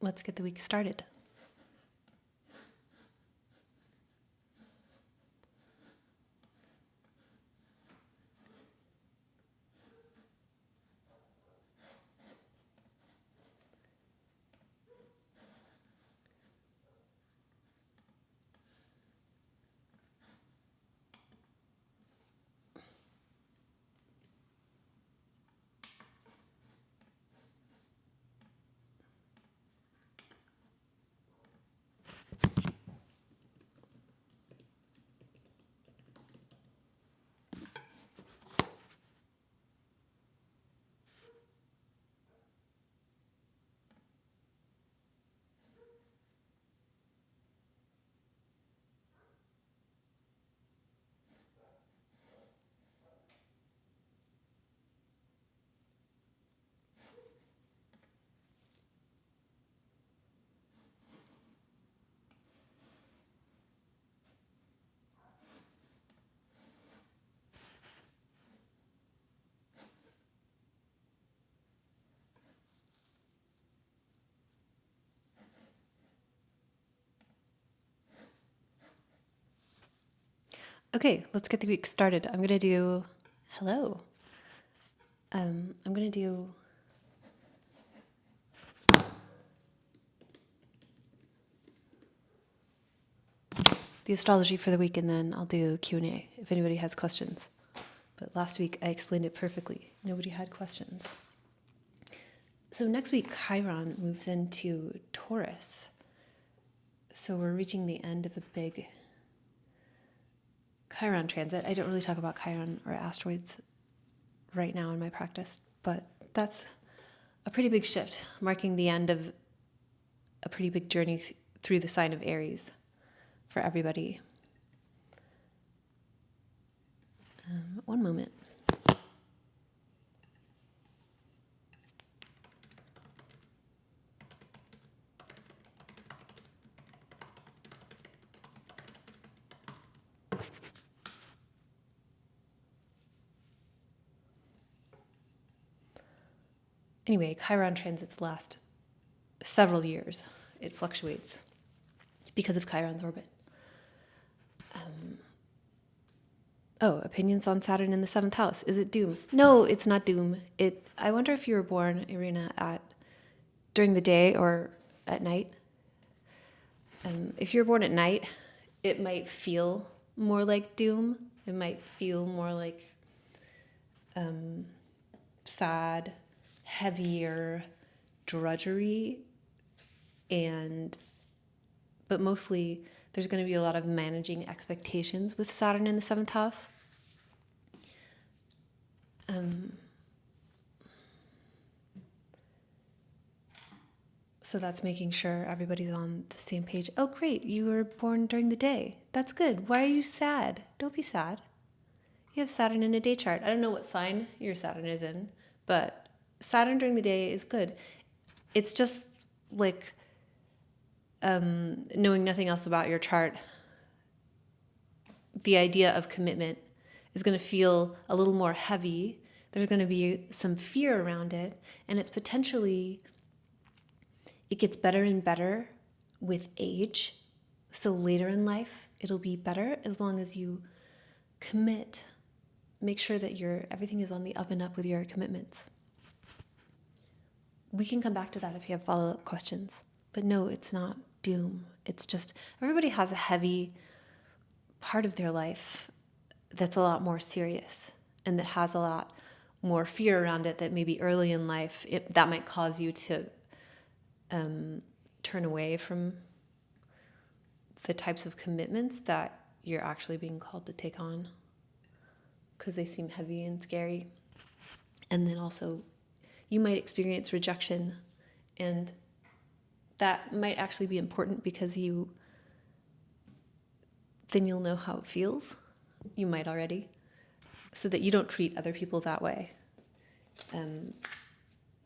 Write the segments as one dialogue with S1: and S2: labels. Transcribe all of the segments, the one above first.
S1: let's get the week started. Okay, let's get the week started. I'm going to do, hello. I'm going to do the astrology for the week, and then I'll do Q&A if anybody has questions. But last week I explained it perfectly. Nobody had questions. So next week, Chiron moves into Taurus. So we're reaching the end of a big Chiron transit. I don't really talk about Chiron or asteroids right now in my practice, but that's a pretty big shift, marking the end of a pretty big journey through the sign of Aries for everybody. One moment. Anyway, Chiron transits last several years. It fluctuates because of Chiron's orbit. Opinions on Saturn in the 7th house. Is it doom? No, it's not doom. I wonder if you were born, Irina, during the day or at night. If you're born at night, it might feel more like doom. It might feel more like sad, heavier, drudgery, but mostly there's going to be a lot of managing expectations with Saturn in the 7th house. So that's making sure everybody's on the same page. Oh, great, you were born during the day. That's good. Why are you sad? Don't be sad. You have Saturn in a day chart. I don't know what sign your Saturn is in, but Saturn during the day is good. It's just like knowing nothing else about your chart. The idea of commitment is going to feel a little more heavy. There's going to be some fear around it, and it gets better and better with age. So later in life, it'll be better as long as you commit. Make sure that everything is on the up and up with your commitments. We can come back to that if you have follow-up questions. But no, it's not doom. It's just everybody has a heavy part of their life that's a lot more serious and that has a lot more fear around it, that maybe early in life that might cause you to turn away from the types of commitments that you're actually being called to take on because they seem heavy and scary. And then also you might experience rejection, and that might actually be important because then you'll know how it feels. You might already, so that you don't treat other people that way.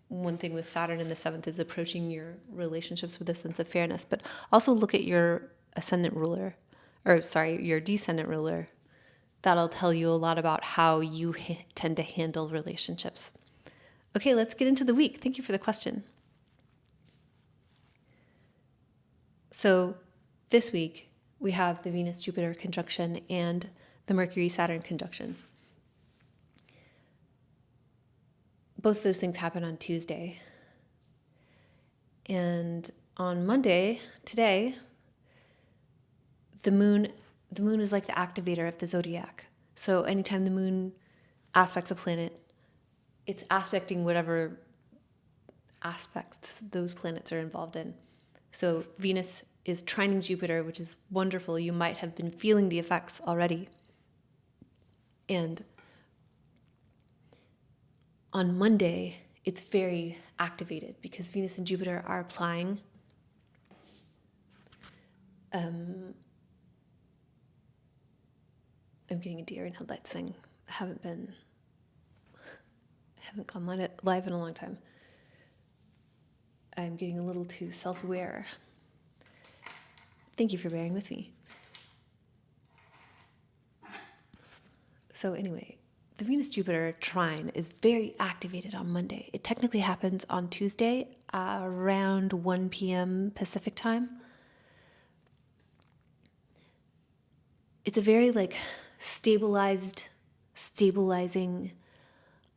S1: One thing with Saturn in the 7th is approaching your relationships with a sense of fairness, but also look at your your descendant ruler. That'll tell you a lot about how you tend to handle relationships. Okay, let's get into the week. Thank you for the question. So this week we have the Venus-Jupiter conjunction and the Mercury-Saturn conjunction. Both of those things happen on Tuesday. And on Monday, today, the moon is like the activator of the zodiac. So anytime the moon aspects a planet, it's aspecting whatever aspects those planets are involved in. So Venus is trining Jupiter, which is wonderful. You might have been feeling the effects already. And on Monday, it's very activated because Venus and Jupiter are applying I'm getting a deer in headlights thing. I haven't gone live in a long time. I'm getting a little too self-aware. Thank you for bearing with me. So anyway, the Venus-Jupiter trine is very activated on Monday. It technically happens on Tuesday around 1 p.m. Pacific time. It's a very stabilizing,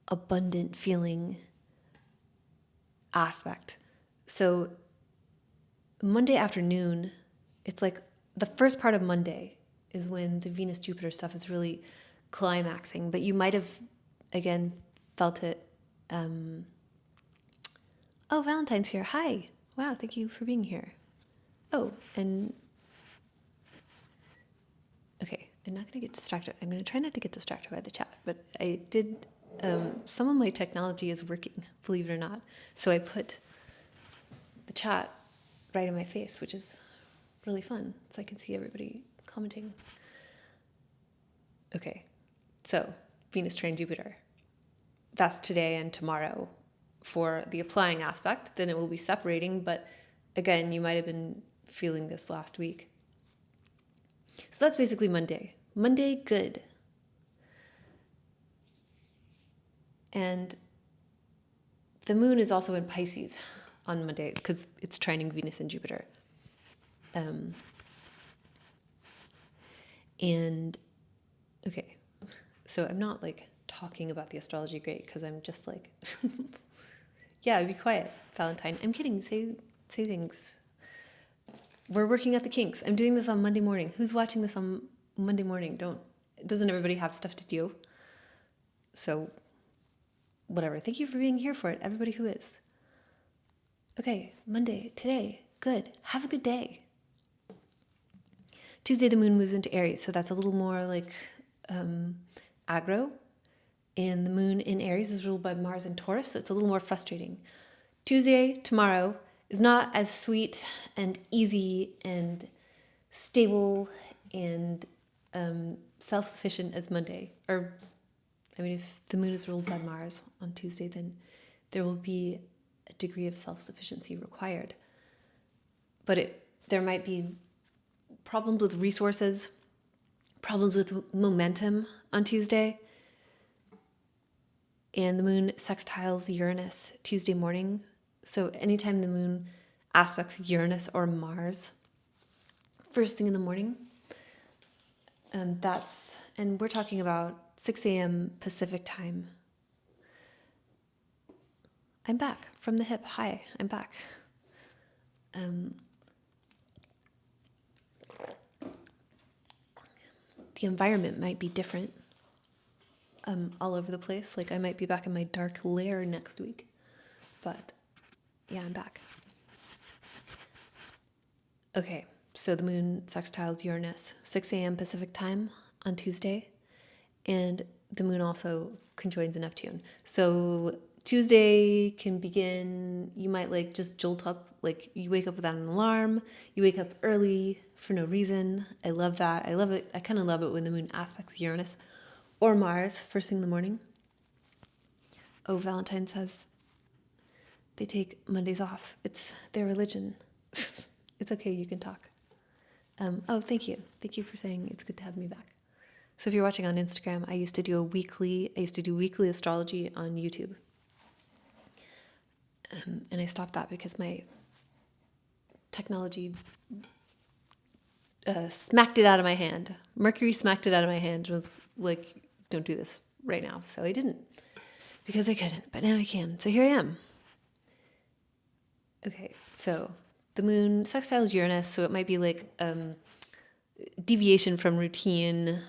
S1: abundant feeling aspect. So Monday afternoon, it's like the first part of Monday is when the Venus-Jupiter stuff is really climaxing, but you might have, again, felt it. Oh, Valentine's here. Hi. Wow, thank you for being here. Oh, and okay, I'm not going to get distracted. I'm going to try not to get distracted by the chat, but I did, some of my technology is working, believe it or not. So I put the chat right in my face, which is really fun, so I can see everybody commenting. Okay, so Venus trine Jupiter. That's today and tomorrow for the applying aspect. Then it will be separating, but again, you might have been feeling this last week. So that's basically Monday. Monday, good. And the moon is also in Pisces on Monday because it's trining Venus and Jupiter. And okay, so I'm not talking about the astrology great because I'm just yeah, be quiet, Valentine. I'm kidding. Say things. We're working at the kinks. I'm doing this on Monday morning. Who's watching this on Monday morning? Doesn't everybody have stuff to do? So whatever. Thank you for being here for it, everybody who is. Okay, Monday, today, good. Have a good day. Tuesday, the moon moves into Aries, so that's a little more aggro. And the moon in Aries is ruled by Mars and Taurus, so it's a little more frustrating. Tuesday, tomorrow, is not as sweet and easy and stable and self-sufficient as Monday. Or, I mean, if the moon is ruled by Mars on Tuesday, then there will be a degree of self-sufficiency required. But there might be problems with resources, problems with momentum on Tuesday. And the moon sextiles Uranus Tuesday morning. So anytime the moon aspects Uranus or Mars, first thing in the morning, and we're talking about 6 a.m. Pacific time. I'm back from the hip. Hi, I'm back. The environment might be different all over the place. I might be back in my dark lair next week, but yeah, I'm back. Okay, so the moon sextiles Uranus, 6 a.m. Pacific time on Tuesday, and the moon also conjoins Neptune. So Tuesday can begin, you might just jolt up, you wake up without an alarm, you wake up early for no reason. I love that. I love it. I kind of love it when the moon aspects Uranus or Mars first thing in the morning. Oh, Valentine says they take Mondays off. It's their religion. It's okay, you can talk. Oh, thank you. Thank you for saying it's good to have me back. So if you're watching on Instagram, I used to do weekly astrology on YouTube. And I stopped that because my technology smacked it out of my hand. Mercury smacked it out of my hand and was like, don't do this right now. So I didn't because I couldn't, but now I can. So here I am. Okay, so the moon sextiles Uranus, so it might be like deviation from routine,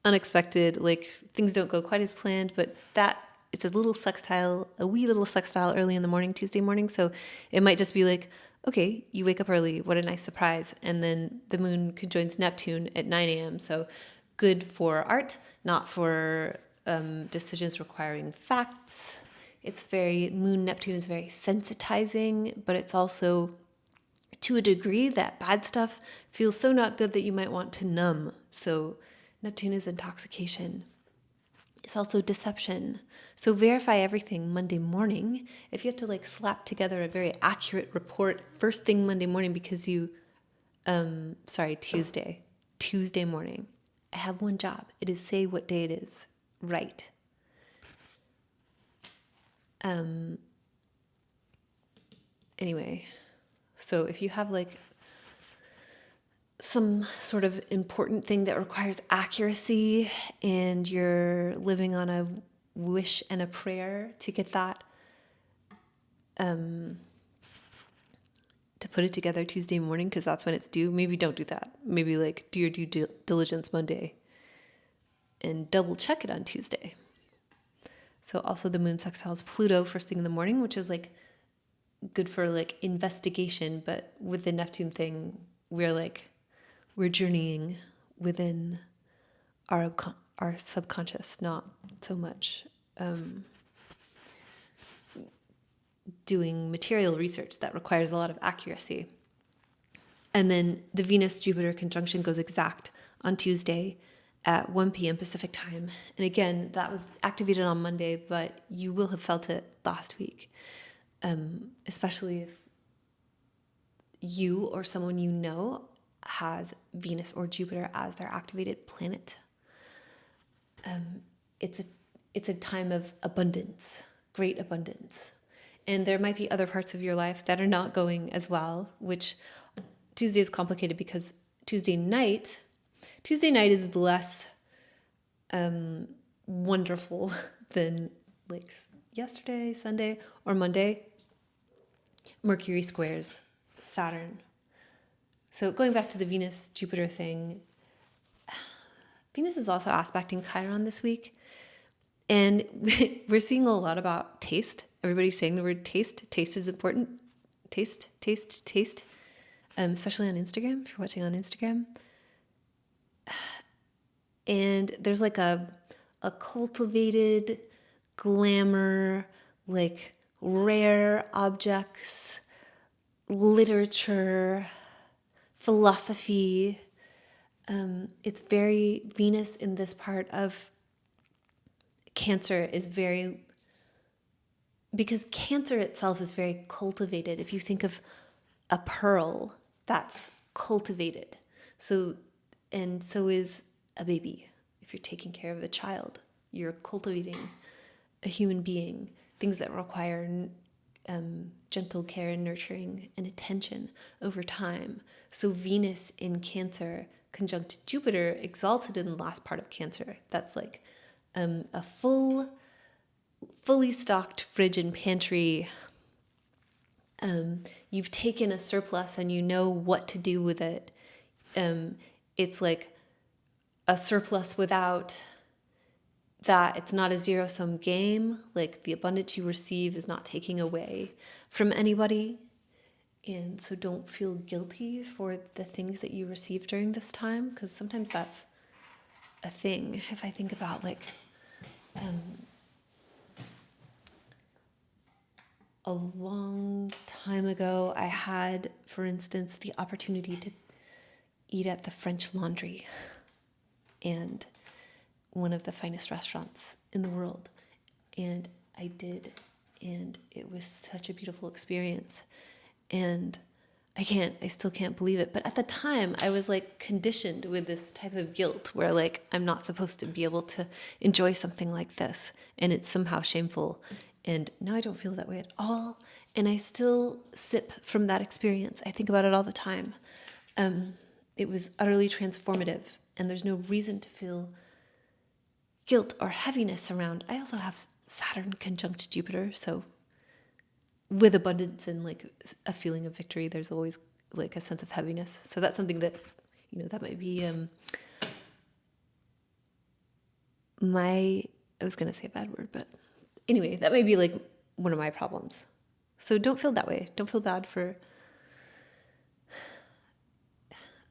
S1: unexpected, like things don't go quite as planned, but that it's a little sextile, a wee little sextile early in the morning, Tuesday morning. So it might just be like, okay, you wake up early. What a nice surprise. And then the moon conjoins Neptune at 9 a.m. So good for art, not for decisions requiring facts. Moon Neptune is very sensitizing, but it's also to a degree that bad stuff feels so not good that you might want to numb. So Neptune is intoxication. It's also deception. So verify everything Monday morning. If you have to like slap together a very accurate report first thing Monday morning because Tuesday morning. I have one job. It is say what day it is. Right. Anyway, so if you have like some sort of important thing that requires accuracy and you're living on a wish and a prayer to get that, to put it together Tuesday morning because that's when it's due, maybe don't do that. Maybe like do your due diligence Monday and double check it on Tuesday. So also the moon sextiles Pluto first thing in the morning, which is like good for like investigation, but with the Neptune thing, we're journeying within our subconscious, not so much doing material research that requires a lot of accuracy. And then the Venus-Jupiter conjunction goes exact on Tuesday at 1 p.m. Pacific time. And again, that was activated on Monday, but you will have felt it last week, especially if you or someone you know has Venus or Jupiter as their activated planet. It's a time of abundance, great abundance. And there might be other parts of your life that are not going as well, which Tuesday is complicated because Tuesday night is less wonderful than like yesterday, Sunday, or Monday. Mercury squares Saturn. So going back to the Venus-Jupiter thing, Venus is also aspecting Chiron this week. And we're seeing a lot about taste. Everybody's saying the word taste. Taste is important. Taste. Especially on Instagram, if you're watching on Instagram. And there's like a cultivated glamour, like rare objects, literature, philosophy. It's very Venus in this part of Cancer is very, because Cancer itself is very cultivated. If you think of a pearl, that's cultivated. So is a baby. If you're taking care of a child, you're cultivating a human being. Things that require gentle care and nurturing and attention over time. So Venus in Cancer conjunct Jupiter exalted in the last part of Cancer. That's like a fully stocked fridge and pantry. You've taken a surplus and you know what to do with it. It's like a surplus without that. It's not a zero-sum game. Like the abundance you receive is not taking away from anybody. And so don't feel guilty for the things that you receive during this time, because sometimes that's a thing. If I think about like a long time ago, I had, for instance, the opportunity to eat at the French Laundry, and one of the finest restaurants in the world. And I did, and it was such a beautiful experience. And I still can't believe it. But at the time, I was like conditioned with this type of guilt where like I'm not supposed to be able to enjoy something like this, and it's somehow shameful. And now I don't feel that way at all. And I still sip from that experience. I think about it all the time. It was utterly transformative, and there's no reason to feel guilt or heaviness around. I also have Saturn conjunct Jupiter, so with abundance and like a feeling of victory, there's always like a sense of heaviness. So that's something that, that might be I was going to say a bad word, but anyway, that might be like one of my problems. So don't feel that way. Don't feel bad for...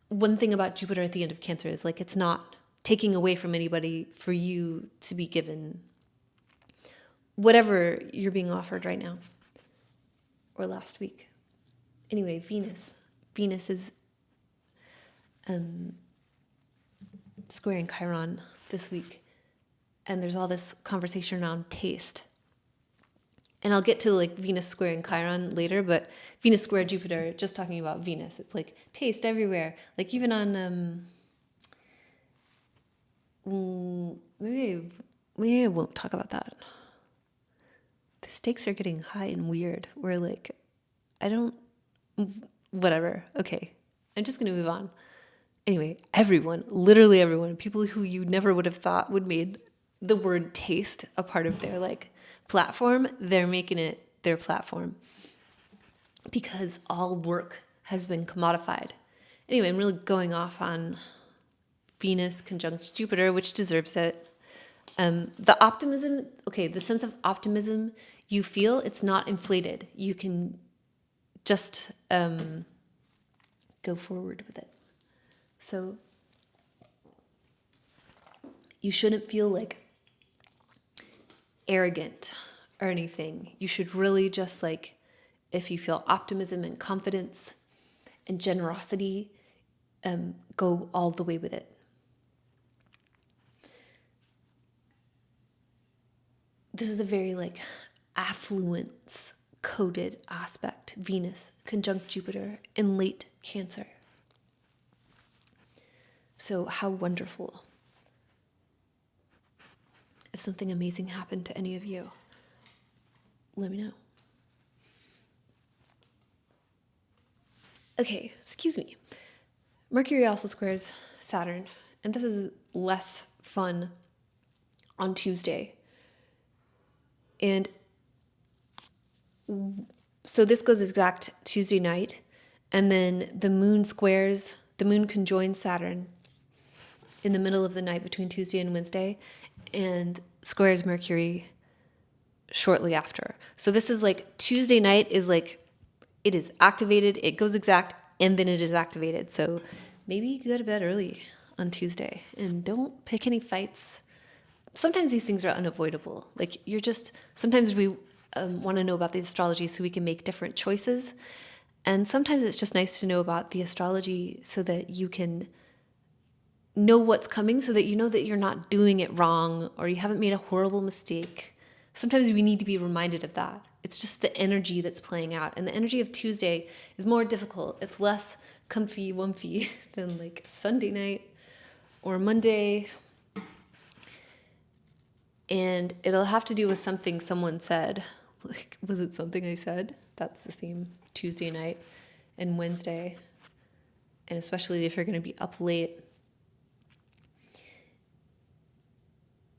S1: One thing about Jupiter at the end of Cancer is like it's not taking away from anybody for you to be given whatever you're being offered right now or last week. Anyway, Venus. Venus is squaring Chiron this week. And there's all this conversation around taste. And I'll get to like Venus squaring Chiron later, but Venus square Jupiter, just talking about Venus, it's like taste everywhere. Like even on, maybe I won't talk about that. The stakes are getting high and weird. We're like, whatever. Okay, I'm just going to move on. Anyway, everyone, literally everyone, people who you never would have thought would made the word taste a part of their like platform, they're making it their platform because all work has been commodified. Anyway, I'm really going off on Venus conjunct Jupiter, which deserves it. The optimism, the sense of optimism you feel, it's not inflated. You can just go forward with it. So you shouldn't feel like arrogant or anything. You should really just like, if you feel optimism and confidence and generosity, go all the way with it. This is a very like affluence coded aspect, Venus conjunct Jupiter in late Cancer. So how wonderful. If something amazing happened to any of you, let me know. Okay, excuse me. Mercury also squares Saturn, and this is less fun on Tuesday. And so this goes exact Tuesday night, and then the moon conjoins Saturn in the middle of the night between Tuesday and Wednesday, and squares Mercury shortly after. So this is like Tuesday night is like, it is activated, it goes exact, and then it is activated. So maybe you go to bed early on Tuesday and don't pick any fights. Sometimes these things are unavoidable. Like sometimes we want to know about the astrology so we can make different choices. And sometimes it's just nice to know about the astrology so that you can know what's coming, so that you know that you're not doing it wrong or you haven't made a horrible mistake. Sometimes we need to be reminded of that. It's just the energy that's playing out. And the energy of Tuesday is more difficult. It's less comfy, wumpy than like Sunday night or Monday. And it'll have to do with something someone said. Like, was it something I said? That's the theme. Tuesday night and Wednesday. And especially if you're going to be up late.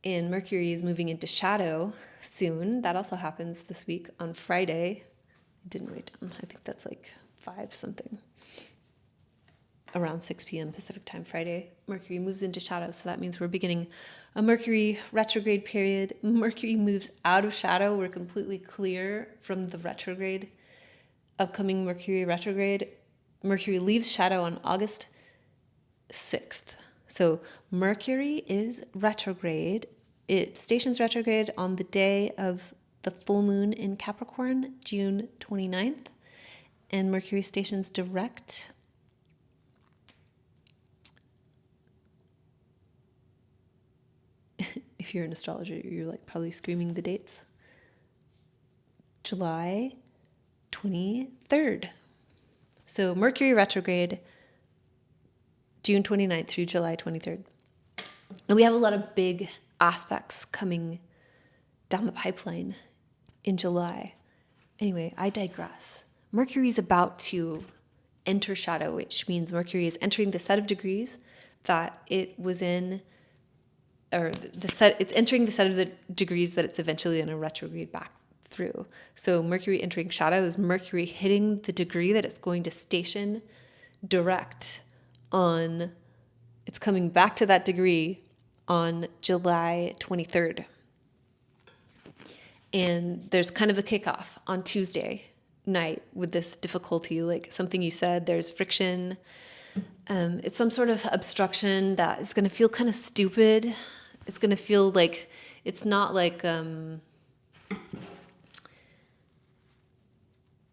S1: And Mercury is moving into shadow soon. That also happens this week on Friday. I didn't write down. I think that's like 5 something. Around 6 p.m. Pacific time Friday, Mercury moves into shadow. So that means we're beginning a Mercury retrograde period. Mercury moves out of shadow. We're completely clear from the upcoming Mercury retrograde. Mercury leaves shadow on August 6th. So Mercury is retrograde. It stations retrograde on the day of the full moon in Capricorn, June 29th. And Mercury stations direct if you're an astrologer, you're like probably screaming the dates. July 23rd. So Mercury retrograde, June 29th through July 23rd. And we have a lot of big aspects coming down the pipeline in July. Anyway, I digress. Mercury is about to enter shadow, which means Mercury is entering the set of degrees that it was in, or it's entering the set of the degrees that it's eventually going to retrograde back through. So Mercury entering shadow is Mercury hitting the degree that it's going to station direct on, it's coming back to that degree on July 23rd. And there's kind of a kickoff on Tuesday night with this difficulty, like something you said, there's friction. It's some sort of obstruction that is going to feel kind of stupid. It's going to feel like it's not like,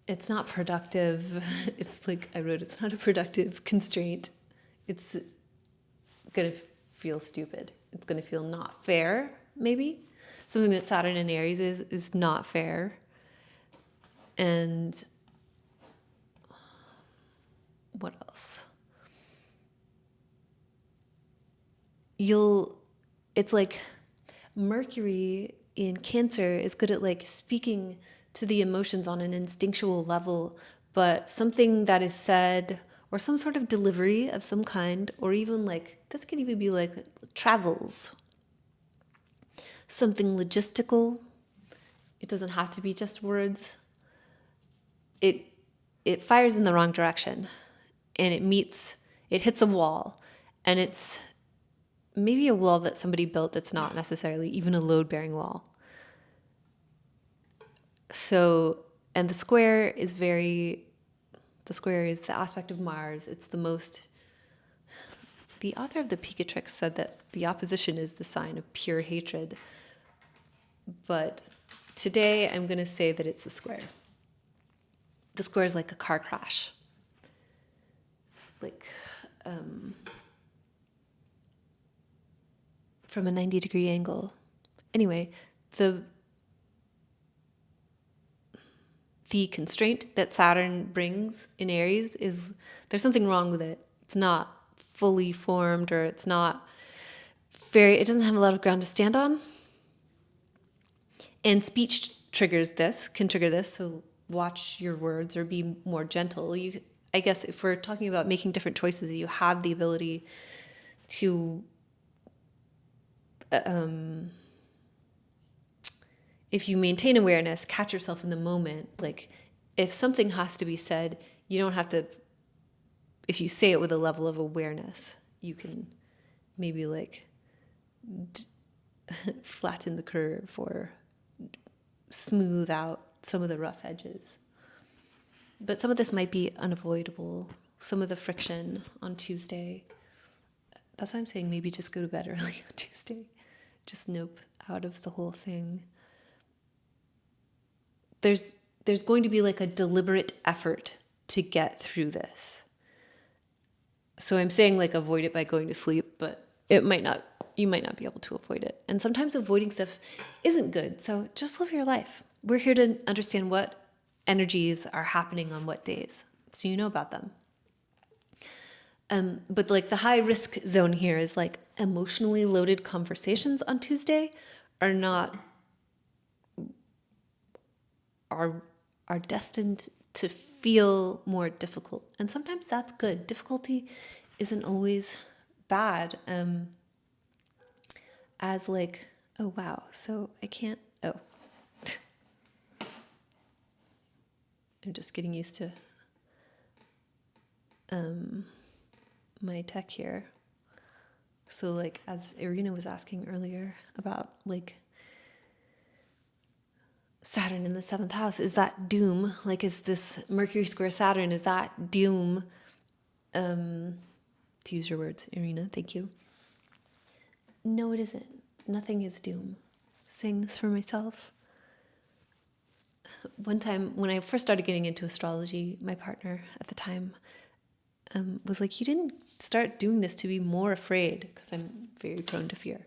S1: it's not productive. It's like I wrote, it's not a productive constraint. It's going to feel stupid. It's going to feel not fair, maybe. Something that Saturn in Aries is not fair. And what else? It's like Mercury in Cancer is good at like speaking to the emotions on an instinctual level, but something that is said or some sort of delivery of some kind, or even like, this could even be like travels, something logistical. It doesn't have to be just words. It fires in the wrong direction, and it hits a wall, and it's maybe a wall that somebody built that's not necessarily even a load-bearing wall. So, and the square is the aspect of Mars. It's the author of the Picatrix said that the opposition is the sign of pure hatred. But today I'm going to say that it's the square. The square is like a car crash. Like, from a 90-degree angle. Anyway, the constraint that Saturn brings in Aries is there's something wrong with it. It's not fully formed, or it's not it doesn't have a lot of ground to stand on. And speech can trigger this, so watch your words or be more gentle. I guess if we're talking about making different choices, you have the ability to if you maintain awareness, catch yourself in the moment. Like if something has to be said, you don't have to, if you say it with a level of awareness, you can maybe like flatten the curve or smooth out some of the rough edges. But some of this might be unavoidable. Some of the friction on Tuesday. That's why I'm saying maybe just go to bed early on Tuesday. Just nope out of the whole thing. There's going to be like a deliberate effort to get through this. So I'm saying like avoid it by going to sleep, but you might not be able to avoid it. And sometimes avoiding stuff isn't good. So just live your life. We're here to understand what energies are happening on what days, so you know about them. But like the high risk zone here is like emotionally loaded conversations on Tuesday are destined to feel more difficult. And sometimes that's good. Difficulty isn't always bad. As like, oh wow, so I can't, I'm just getting used to my tech here. So like, as Irina was asking earlier about like Saturn in the 7th house, is that doom? Like, is this Mercury square Saturn, is that doom? To use your words, Irina, thank you. No, it isn't. Nothing is doom. Saying this for myself. One time when I first started getting into astrology, my partner at the time was like, you didn't start doing this to be more afraid, because I'm very prone to fear.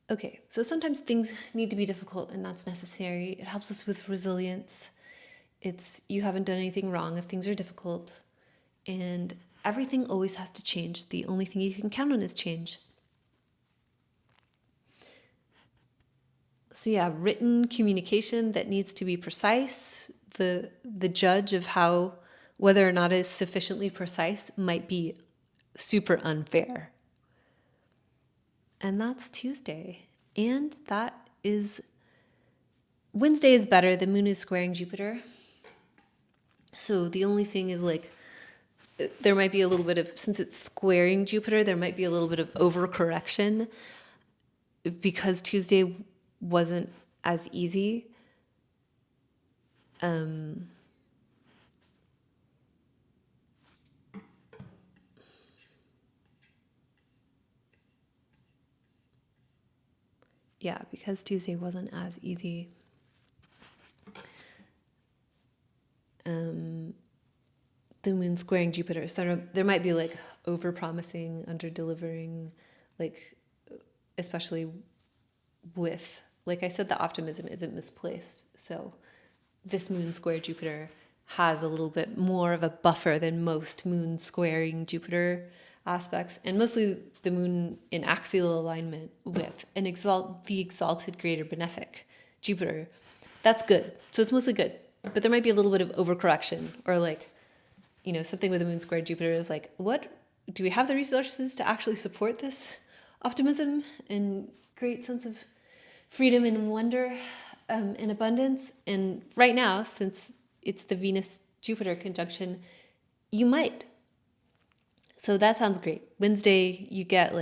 S1: Okay, so sometimes things need to be difficult, and that's necessary. It helps us with resilience. You haven't done anything wrong if things are difficult, and everything always has to change. The only thing you can count on is change. So yeah, written communication that needs to be precise. The judge of whether or not it is sufficiently precise might be super unfair. And that's Tuesday. And that is Wednesday is better. The moon is squaring Jupiter. So the only thing is like there might be a little bit of, since it's squaring Jupiter, there might be a little bit of overcorrection because Tuesday wasn't as easy. Yeah, because Tuesday wasn't as easy. The moon squaring Jupiter. So there might be like over-promising, under-delivering, like especially with, like I said, the optimism isn't misplaced. So this moon square Jupiter has a little bit more of a buffer than most moon squaring Jupiter aspects, and mostly the moon in axial alignment with the exalted greater benefic Jupiter. That's good. So it's mostly good. But there might be a little bit of overcorrection, or like, something with the moon square Jupiter is like, what do we have the resources to actually support this optimism and great sense of freedom and wonder and abundance? And right now, since it's the Venus-Jupiter conjunction, you might. So that sounds great. Wednesday, you get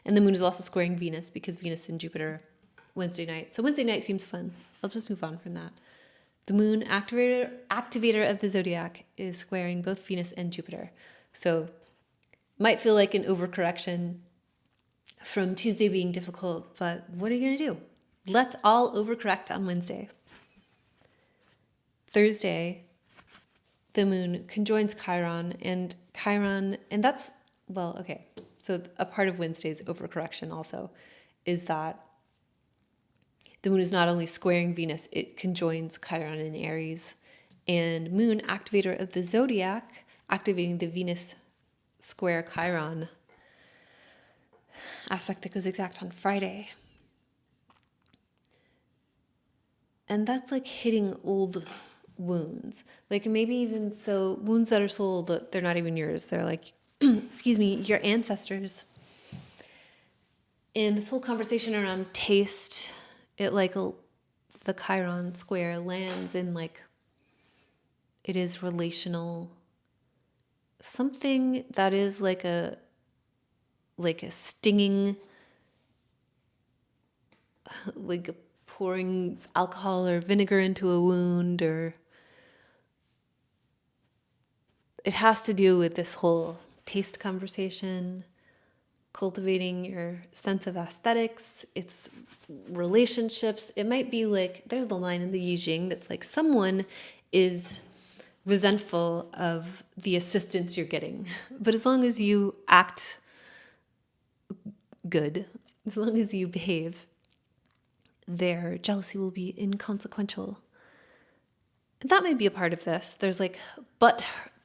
S1: and the moon is also squaring Venus because Venus and Jupiter Wednesday night. So Wednesday night seems fun. I'll just move on from that. The moon activator of the zodiac is squaring both Venus and Jupiter. So might feel like an overcorrection from Tuesday being difficult, but what are you going to do? Let's all overcorrect on Wednesday. Thursday, the moon conjoins Chiron, and that's, okay. So a part of Wednesday's overcorrection also is that the moon is not only squaring Venus, it conjoins Chiron in Aries. And moon, activator of the zodiac, activating the Venus square Chiron aspect that goes exact on Friday. And that's like hitting old wounds. Like maybe even so, wounds that are so old that they're not even yours. They're like, excuse me, your ancestors. And this whole conversation around taste, it the Chiron square lands in it is relational, something that is like a stinging, like pouring alcohol or vinegar into a wound, or it has to do with this whole taste conversation, cultivating your sense of aesthetics, it's relationships. It might be there's the line in the I Ching that's someone is resentful of the assistance you're getting. But as long as you act good, as long as you behave, their jealousy will be inconsequential. And that might be a part of this. There's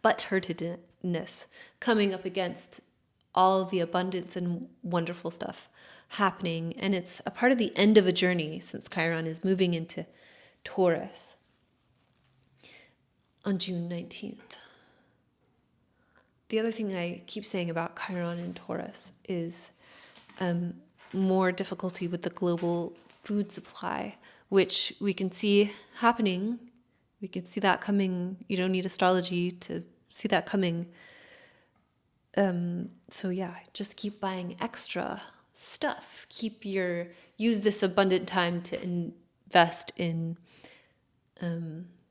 S1: butthurtedness coming up against all the abundance and wonderful stuff happening. And it's a part of the end of a journey since Chiron is moving into Taurus on June 19th. The other thing I keep saying about Chiron and Taurus is more difficulty with the global food supply, which we can see happening. We can see that coming. You don't need astrology to see that coming. So yeah, just keep buying extra stuff. Use this abundant time to invest in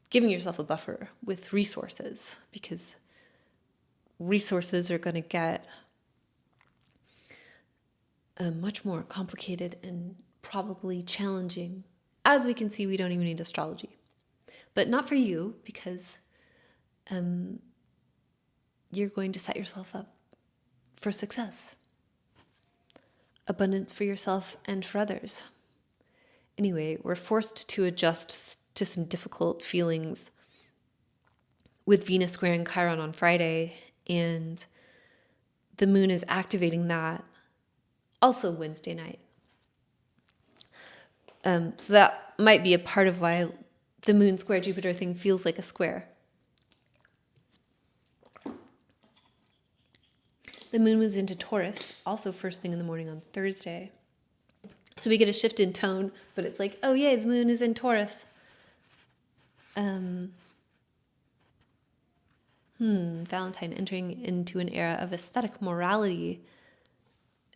S1: giving yourself a buffer with resources, because resources are going to get much more complicated and probably challenging. As we can see, we don't even need astrology. But not for you, because you're going to set yourself up for success. Abundance for yourself and for others. Anyway, we're forced to adjust to some difficult feelings with Venus squaring Chiron on Friday, and the moon is activating that also Wednesday night. So that might be a part of why the moon square Jupiter thing feels like a square. The moon moves into Taurus, also first thing in the morning on Thursday. So we get a shift in tone, but it's like, oh yay, the moon is in Taurus. Valentine entering into an era of aesthetic morality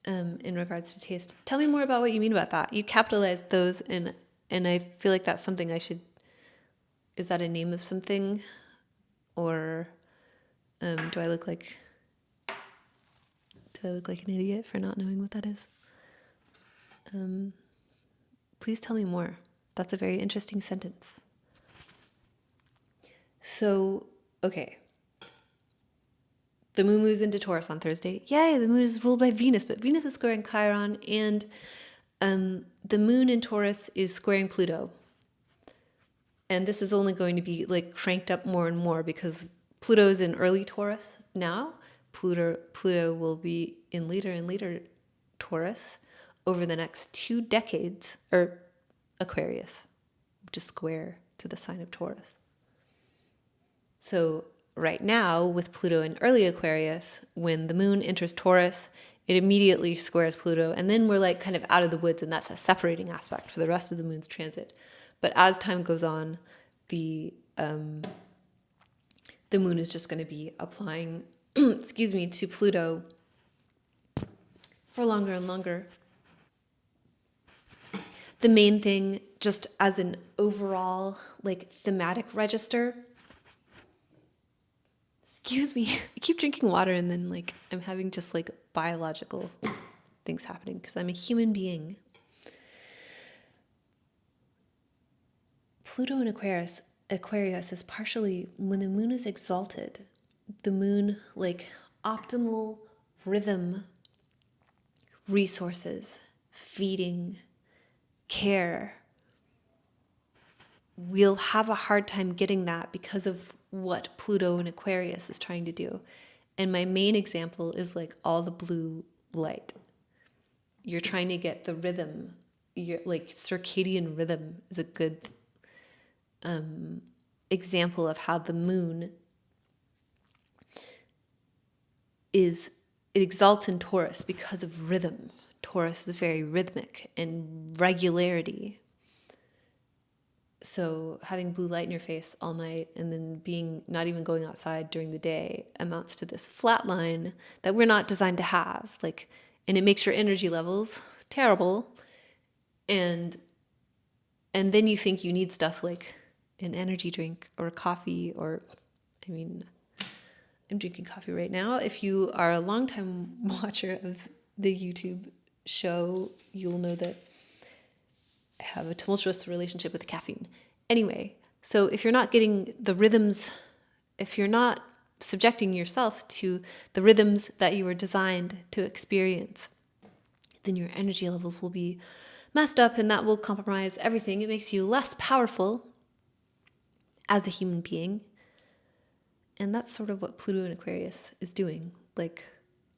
S1: in regards to taste. Tell me more about what you mean about that. You capitalized those, and I feel like that's something I should. Is that a name of something, or do I look like an idiot for not knowing what that is? Please tell me more. That's a very interesting sentence. So, okay. The moon moves into Taurus on Thursday. Yay, the moon is ruled by Venus, but Venus is squaring Chiron, and the moon in Taurus is squaring Pluto. And this is only going to be like cranked up more and more because Pluto is in early Taurus now. Pluto will be in later and later Taurus over the next 2 decades, or Aquarius, which is square to the sign of Taurus. So right now, with Pluto in early Aquarius, when the moon enters Taurus, it immediately squares Pluto, and then we're like kind of out of the woods, and that's a separating aspect for the rest of the moon's transit. But as time goes on, the moon is just going to be applying, to Pluto for longer and longer. The main thing, just as an overall like thematic register. Excuse me, I keep drinking water and then like I'm having just like biological things happening because I'm a human being. Pluto in Aquarius is partially when the moon is exalted. The moon, like optimal rhythm, resources, feeding, care. We'll have a hard time getting that because of what Pluto in Aquarius is trying to do. And my main example is like all the blue light. You're trying to get the rhythm. You're like circadian rhythm is a good example of how the moon it exalts in Taurus because of rhythm. Taurus is very rhythmic and regularity. So having blue light in your face all night and then not even going outside during the day amounts to this flat line that we're not designed to have. And it makes your energy levels terrible. And then you think you need stuff like an energy drink or coffee I'm drinking coffee right now. If you are a longtime watcher of the YouTube show, you'll know that I have a tumultuous relationship with caffeine. Anyway, so if you're not getting the rhythms, if you're not subjecting yourself to the rhythms that you were designed to experience, then your energy levels will be messed up and that will compromise everything. It makes you less powerful as a human being. And that's sort of what Pluto in Aquarius is doing. Like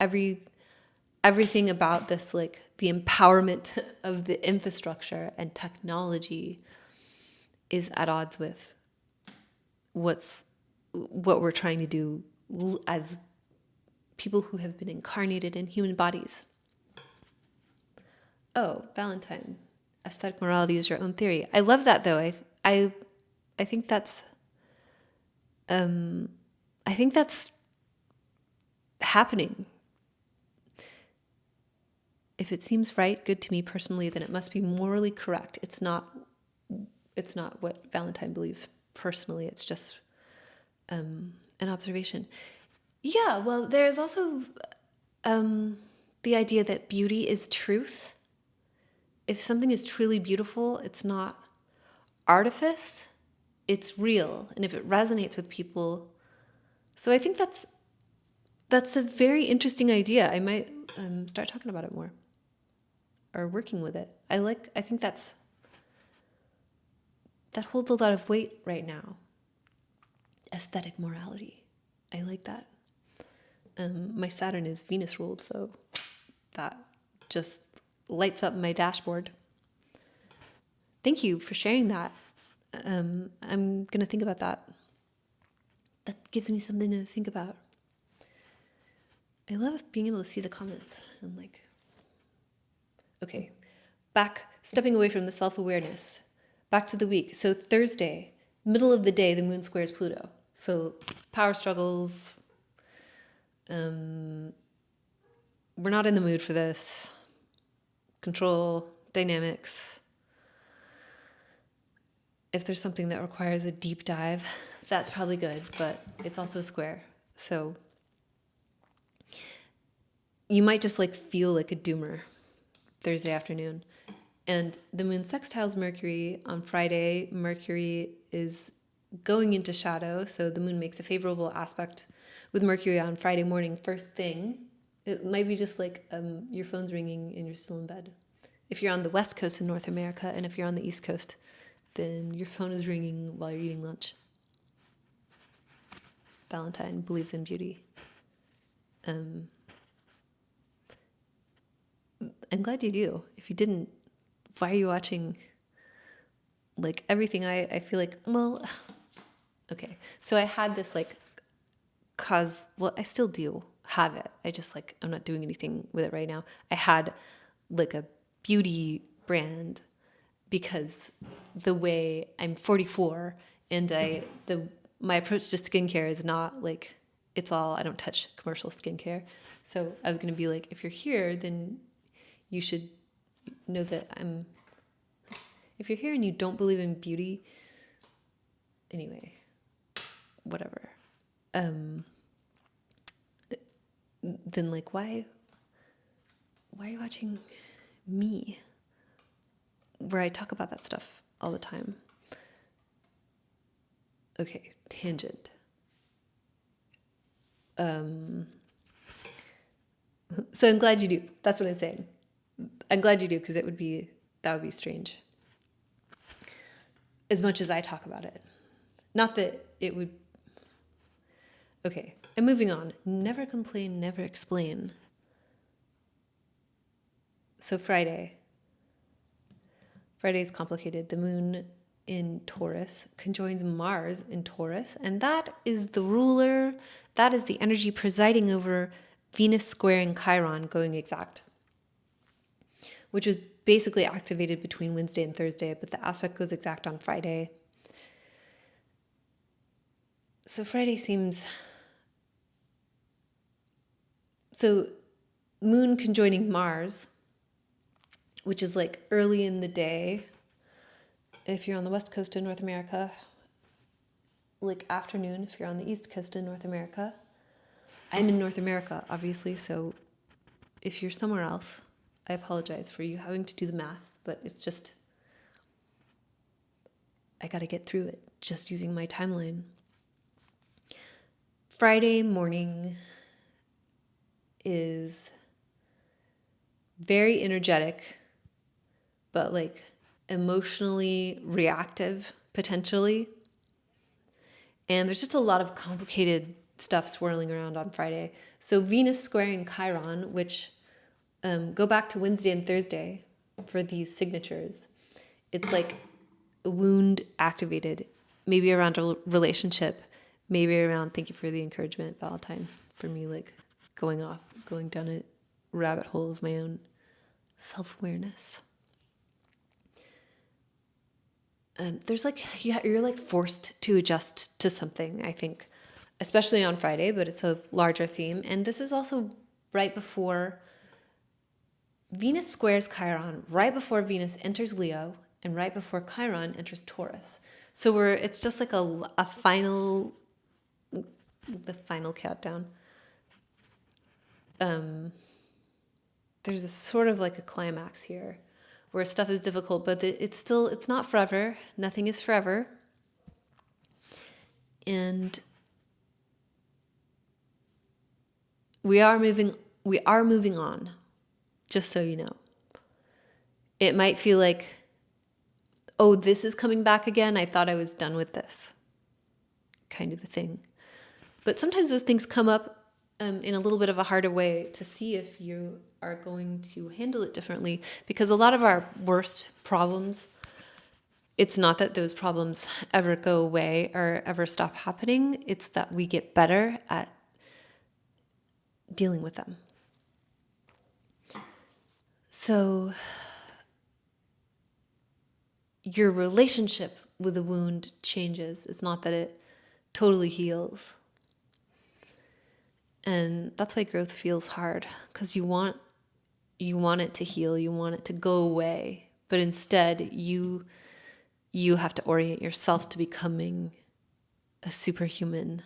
S1: everything about this, like the empowerment of the infrastructure and technology is at odds with what we're trying to do as people who have been incarnated in human bodies. Oh, Valentine. Aesthetic morality is your own theory. I love that though. I think that's happening. If it seems right, good to me personally, then it must be morally correct. It's not what Valentine believes personally. It's just an observation. Yeah, well, there's also the idea that beauty is truth. If something is truly beautiful, it's not artifice, it's real. And if it resonates with people, so I think that's a very interesting idea. I might start talking about it more or working with it. I think that holds a lot of weight right now. Aesthetic morality. I like that. My Saturn is Venus ruled, so that just lights up my dashboard. Thank you for sharing that. I'm going to think about that. That gives me something to think about. I love being able to see the comments and like, okay, stepping away from the self-awareness, back to the week. So Thursday, middle of the day, the moon squares Pluto. So power struggles. We're not in the mood for this. Control, dynamics. If there's something that requires a deep dive, that's probably good, but it's also square. So you might just like feel like a doomer Thursday afternoon. And the moon sextiles Mercury on Friday. Mercury is going into shadow, so the moon makes a favorable aspect with Mercury on Friday morning, first thing. It might be just like your phone's ringing and you're still in bed. If you're on the West Coast of North America, and if you're on the East Coast, then your phone is ringing while you're eating lunch. Valentine believes in beauty. I'm glad you do. If you didn't, why are you watching? Like everything, I feel like, well, okay. So I had this like well, I still do have it. I just like, I'm not doing anything with it right now. I had like a beauty brand because the way I'm 44 and my approach to skincare is not like, I don't touch commercial skincare. So I was going to be like, if you're here, then you should know that if you're here and you don't believe in beauty, anyway, whatever. Then like, why are you watching me? Where I talk about that stuff all the time. Okay, tangent. So I'm glad you do. That's what I'm saying. I'm glad you do, because that would be strange. As much as I talk about it. Not that it would... Okay, I'm moving on. Never complain, never explain. So Friday is complicated. The moon in Taurus conjoins Mars in Taurus, and that is the ruler, that is the energy presiding over Venus squaring Chiron going exact, which was basically activated between Wednesday and Thursday, but the aspect goes exact on Friday. So Friday seems... So moon conjoining Mars, which is like early in the day, if you're on the West Coast of North America, like afternoon if you're on the East Coast of North America. I'm in North America, obviously, so if you're somewhere else, I apologize for you having to do the math, but it's just, I gotta get through it just using my timeline. Friday morning is very energetic, but like emotionally reactive, potentially. And there's just a lot of complicated stuff swirling around on Friday. So Venus squaring Chiron, which go back to Wednesday and Thursday for these signatures. It's like a wound activated, maybe around a relationship, maybe around, thank you for the encouragement, Valentine, for me like going down a rabbit hole of my own self-awareness. There's like, you're like forced to adjust to something, I think, especially on Friday, but it's a larger theme. And this is also right before Venus squares Chiron, right before Venus enters Leo, and right before Chiron enters Taurus. So it's just like the final countdown. There's a sort of like a climax here where stuff is difficult, but it's not forever. Nothing is forever. And we are moving on, just so you know. It might feel like, oh, this is coming back again. I thought I was done with this, kind of a thing. But sometimes those things come up in a little bit of a harder way to see if you are going to handle it differently, because a lot of our worst problems it's not that those problems ever go away or ever stop happening. It's that we get better at dealing with them. So your relationship with the wound changes. It's not that it totally heals. And that's why growth feels hard, because you want it to heal, you want it to go away, but instead you have to orient yourself to becoming a superhuman.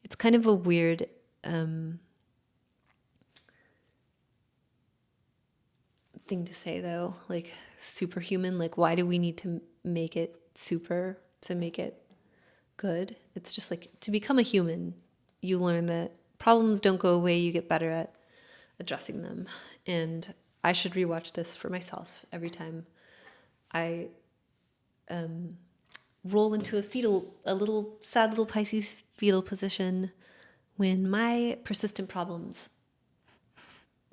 S1: It's kind of a weird thing to say, though, like superhuman. Like, why do we need to make it super to make it good? It's just like, to become a human, you learn that problems don't go away, you get better at addressing them. And I should rewatch this for myself every time I roll into a little sad little Pisces fetal position when my persistent problems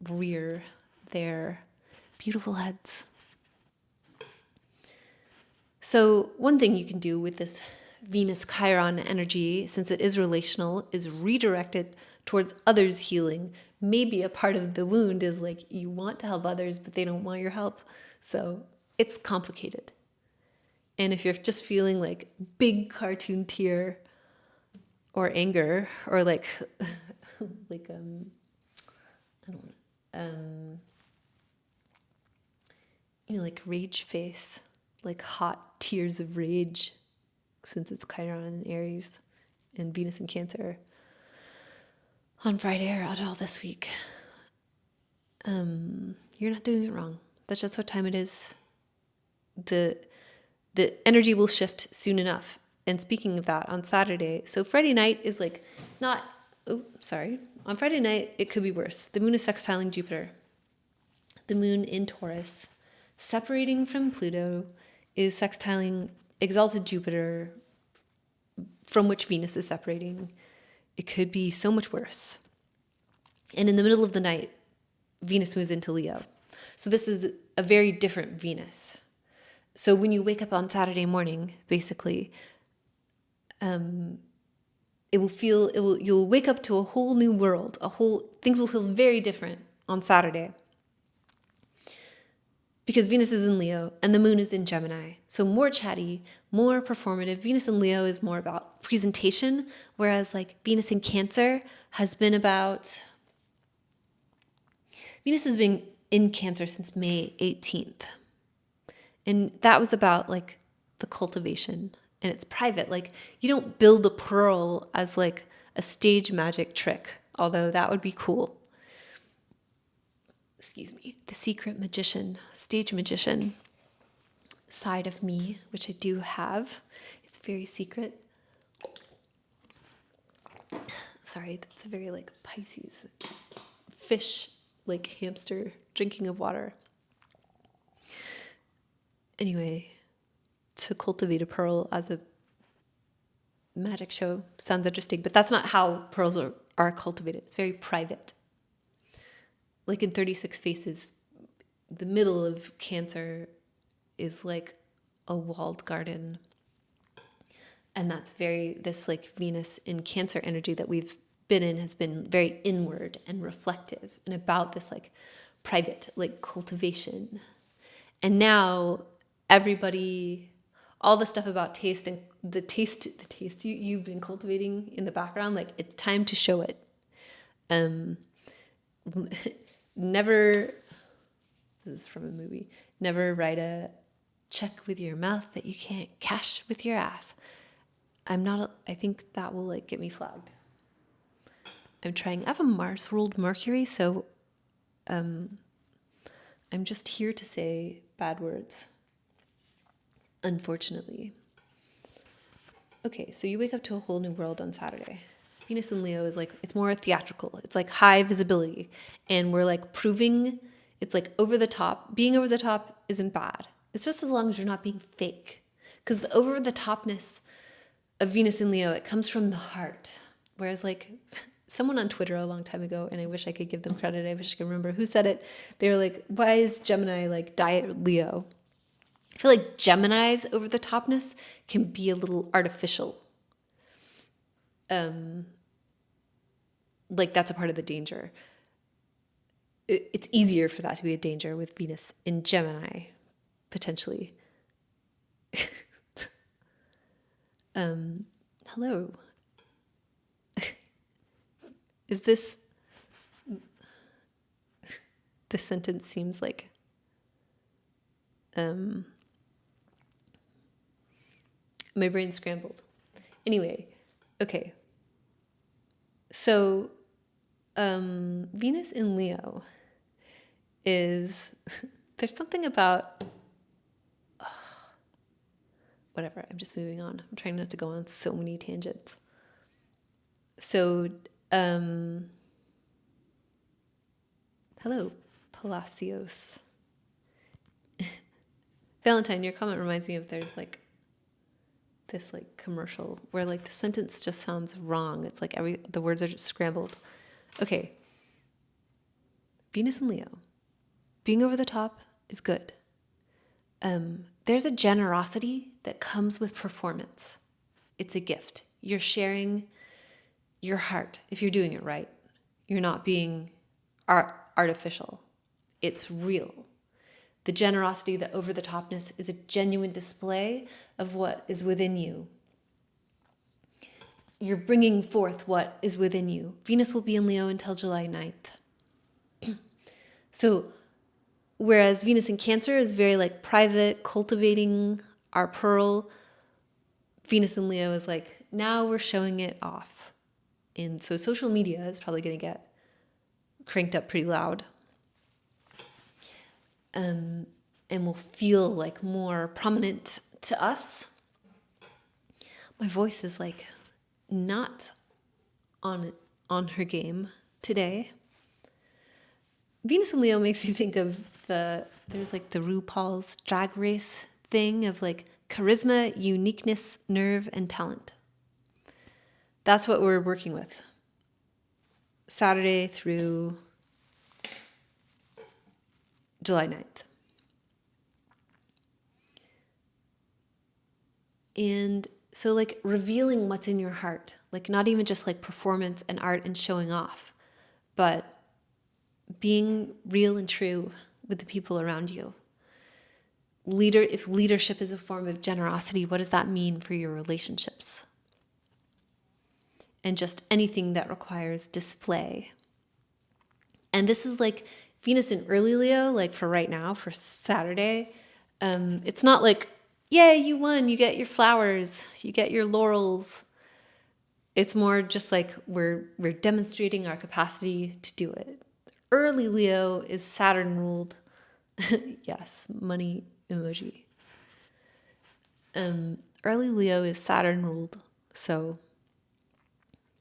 S1: rear their beautiful heads. So one thing you can do with this Venus Chiron energy, since it is relational, is redirect it towards others' healing. Maybe a part of the wound is like you want to help others, but they don't want your help. So it's complicated. And if you're just feeling like big cartoon tear or anger or like like I don't know, like rage face, like hot tears of rage, since it's Chiron and Aries and Venus in Cancer on Friday or at all this week, you're not doing it wrong. That's just what time it is. The energy will shift soon enough. And speaking of that, on Saturday, so Friday night is like not, on Friday night, it could be worse. The moon is sextiling Jupiter. The moon in Taurus, separating from Pluto, is sextiling exalted Jupiter, from which Venus is separating. It could be so much worse. And in the middle of the night, Venus moves into Leo. So this is a very different Venus. So when you wake up on Saturday morning, basically, you'll wake up to a whole new world. Things will feel very different on Saturday, because Venus is in Leo and the moon is in Gemini. So more chatty, more performative. Venus in Leo is more about presentation, whereas like Venus in Cancer has been about, Venus has been in Cancer since May 18th. And that was about like the cultivation, and it's private. Like you don't build a pearl as like a stage magic trick, although that would be cool. Excuse me, the secret magician, stage magician side of me, which I do have. It's very secret. Sorry, that's a very like Pisces fish, like hamster drinking of water. Anyway, to cultivate a pearl as a magic show sounds interesting, but that's not how pearls are cultivated. It's very private. Like in 36 Faces, the middle of Cancer is like a walled garden. And that's this like Venus in Cancer energy that we've been in has been very inward and reflective and about this like private like cultivation. And now everybody, all the stuff about taste and the taste you've been cultivating in the background, like it's time to show it. Never, this is from a movie, never write a check with your mouth that you can't cash with your ass. I think that will like get me flagged. I have a Mars ruled Mercury, so I'm just here to say bad words, unfortunately. Okay, so you wake up to a whole new world on Saturday. Venus in Leo is like, it's more theatrical. It's like high visibility. And we're like proving, it's like over the top. Being over the top isn't bad. It's just as long as you're not being fake. Because the over the topness of Venus in Leo, it comes from the heart. Whereas like someone on Twitter a long time ago, and I wish I could give them credit. I wish I could remember who said it. They were like, why is Gemini like diet Leo? I feel like Gemini's over the topness can be a little artificial. Like that's a part of the danger. It's easier for that to be a danger with Venus in Gemini, potentially. Hello. Is this sentence seems like my brain's scrambled. Anyway, okay. So Venus in Leo is there's something about whatever, I'm just moving on. I'm trying not to go on so many tangents. So hello, Palacios. Valentine, your comment reminds me of there's like this like commercial where like the sentence just sounds wrong. It's like the words are just scrambled. Okay. Venus and Leo. Being over the top is good. There's a generosity that comes with performance. It's a gift. You're sharing your heart if you're doing it right. You're not being artificial. It's real. The generosity, the over-the-topness is a genuine display of what is within you. You're bringing forth what is within you. Venus will be in Leo until July 9th. So, whereas Venus in Cancer is very like private, cultivating our pearl, Venus in Leo is like, now we're showing it off. And so social media is probably going to get cranked up pretty loud. And will feel like more prominent to us. My voice is like not on her game today. Venus in Leo makes you think of there's like the RuPaul's Drag Race thing of like charisma, uniqueness, nerve, and talent. That's what we're working with. Saturday through July 9th. And so like revealing what's in your heart, like not even just like performance and art and showing off, but being real and true with the people around you. If leadership is a form of generosity, what does that mean for your relationships? And just anything that requires display. And this is like Venus in early Leo, like for right now, for Saturday. It's not like, yay, you won, you get your flowers, you get your laurels. It's more just like we're demonstrating our capacity to do it. Early Leo is Saturn ruled. Yes, money emoji. Early Leo is Saturn ruled. So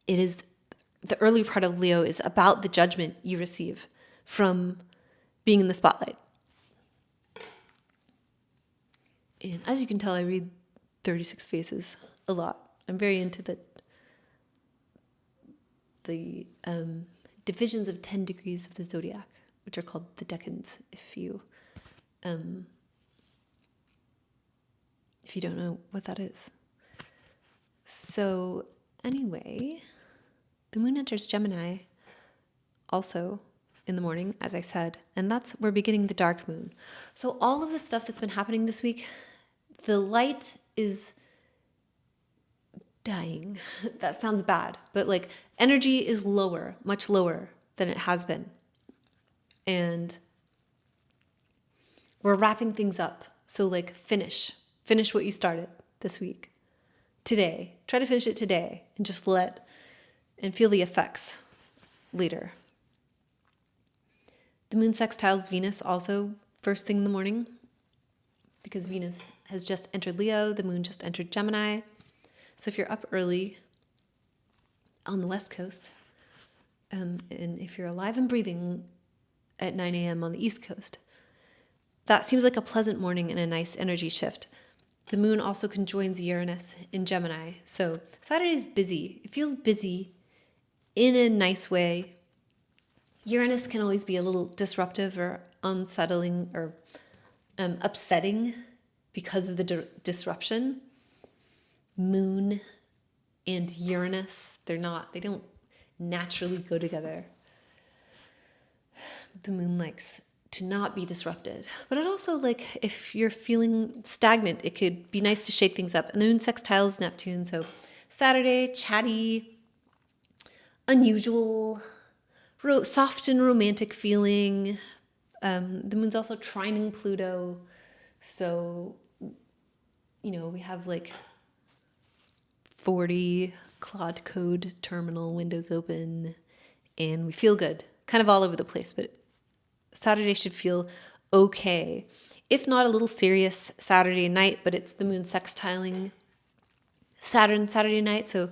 S1: it is, the early part of Leo is about the judgment you receive from being in the spotlight. And as you can tell, I read 36 Faces a lot. I'm very into the divisions of 10 degrees of the zodiac, which are called the decans, if you don't know what that is. So anyway, the moon enters Gemini also in the morning, as I said, and we're beginning the dark moon. So all of the stuff that's been happening this week, the light is dying. That sounds bad, but like energy is lower, much lower than it has been. And we're wrapping things up. So like finish what you started this week. Today, try to finish it today and just and feel the effects later. The moon sextiles Venus also first thing in the morning because Venus has just entered Leo, the moon just entered Gemini. So if you're up early on the West Coast, and if you're alive and breathing at 9 a.m. on the East Coast, that seems like a pleasant morning and a nice energy shift. The moon also conjoins Uranus in Gemini. So Saturday's busy. It feels busy in a nice way. Uranus can always be a little disruptive or unsettling or upsetting because of the disruption, Moon and Uranus, they don't naturally go together. The moon likes to not be disrupted. But it also, like, if you're feeling stagnant, it could be nice to shake things up. And the moon sextiles Neptune, so Saturday, chatty, unusual, soft and romantic feeling. The moon's also trining Pluto, so, we have like 40 Claude Code terminal windows open, and we feel good, kind of all over the place, but Saturday should feel okay. If not a little serious Saturday night, but it's the moon sextiling Saturn Saturday night, so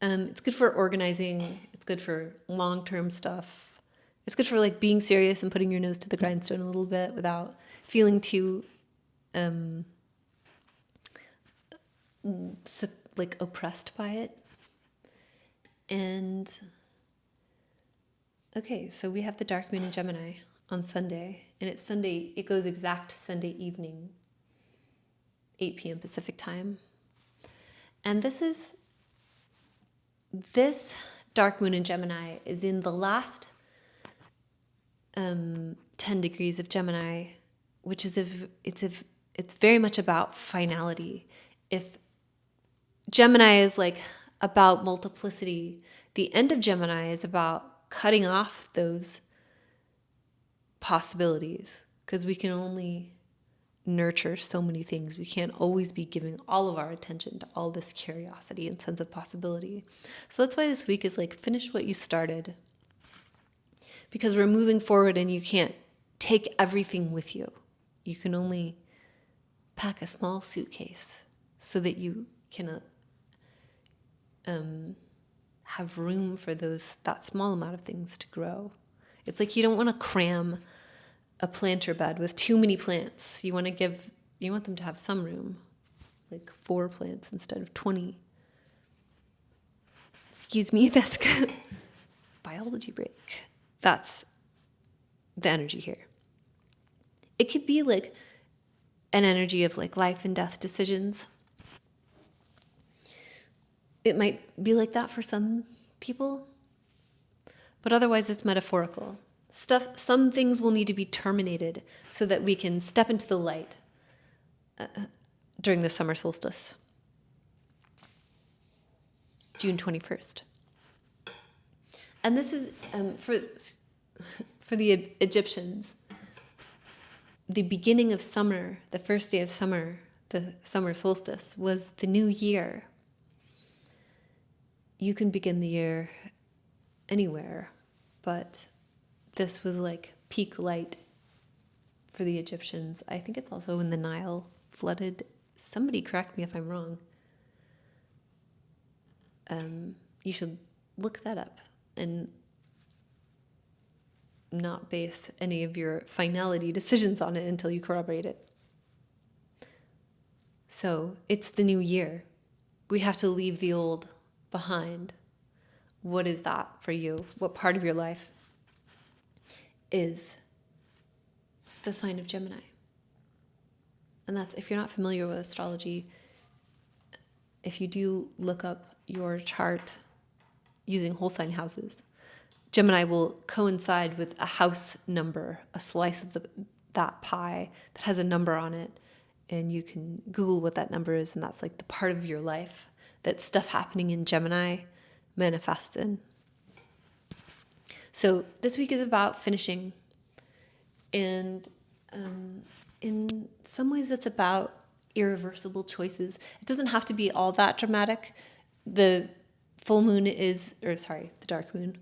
S1: it's good for organizing. It's good for long-term stuff. It's good for like being serious and putting your nose to the grindstone a little bit without feeling too like oppressed by it. And okay, so we have the dark moon in Gemini on Sunday, and it's Sunday, it goes exact Sunday evening, 8 p.m. Pacific time. And this dark moon in Gemini is in the last 10 degrees of Gemini, which is it's very much about finality. If Gemini is like about multiplicity, the end of Gemini is about cutting off those possibilities, because we can only nurture so many things. We can't always be giving all of our attention to all this curiosity and sense of possibility. So that's why this week is like, finish what you started, because we're moving forward and you can't take everything with you. You can only pack a small suitcase so that you can have room for that small amount of things to grow. It's like you don't want to cram a planter bed with too many plants. You want them to have some room, like 4 plants instead of 20. Excuse me, that's good. Biology break. That's the energy here. It could be like an energy of like life and death decisions. It might be like that for some people, but otherwise it's metaphorical. Some things will need to be terminated so that we can step into the light during the summer solstice, June 21st. And this is for the Egyptians, the beginning of summer, the first day of summer, the summer solstice, was the new year. You can begin the year anywhere, but this was like peak light for the Egyptians. I think it's also when the Nile flooded. Somebody correct me if I'm wrong. You should look that up and not base any of your finality decisions on it until you corroborate it. So it's the new year. We have to leave the old behind. What is that for you? What part of your life is the sign of Gemini? And that's, if you're not familiar with astrology, if you do look up your chart using whole sign houses, Gemini will coincide with a house number, a slice of that pie that has a number on it. And you can Google what that number is, and that's like the part of your life that stuff happening in Gemini manifests in. So this week is about finishing. And in some ways it's about irreversible choices. It doesn't have to be all that dramatic. The full moon the dark moon.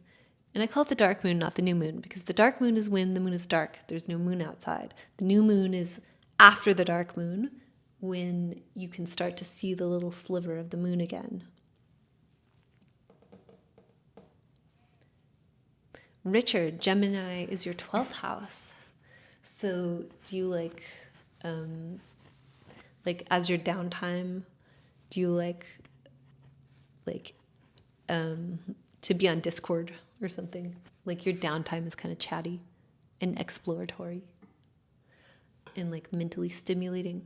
S1: And I call it the dark moon, not the new moon, because the dark moon is when the moon is dark. There's no moon outside. The new moon is after the dark moon, when you can start to see the little sliver of the moon again. Richard, Gemini is your 12th house. So do you like as your downtime, do you like to be on Discord or something? Like your downtime is kind of chatty and exploratory and like mentally stimulating.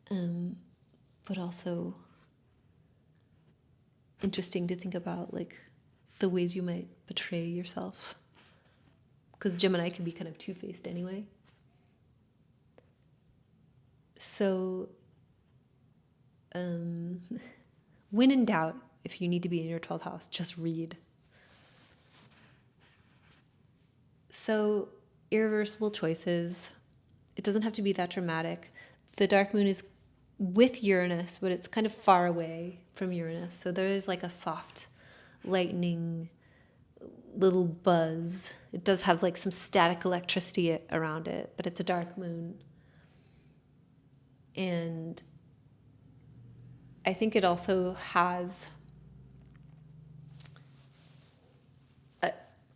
S1: but also interesting to think about like the ways you might betray yourself, because Gemini can be kind of two-faced anyway. So when in doubt, if you need to be in your 12th house, just read. So irreversible choices, it doesn't have to be that dramatic. The dark moon is with Uranus, but it's kind of far away from Uranus. So there is like a soft lightning little buzz. It does have like some static electricity around it, but it's a dark moon. And I think it also has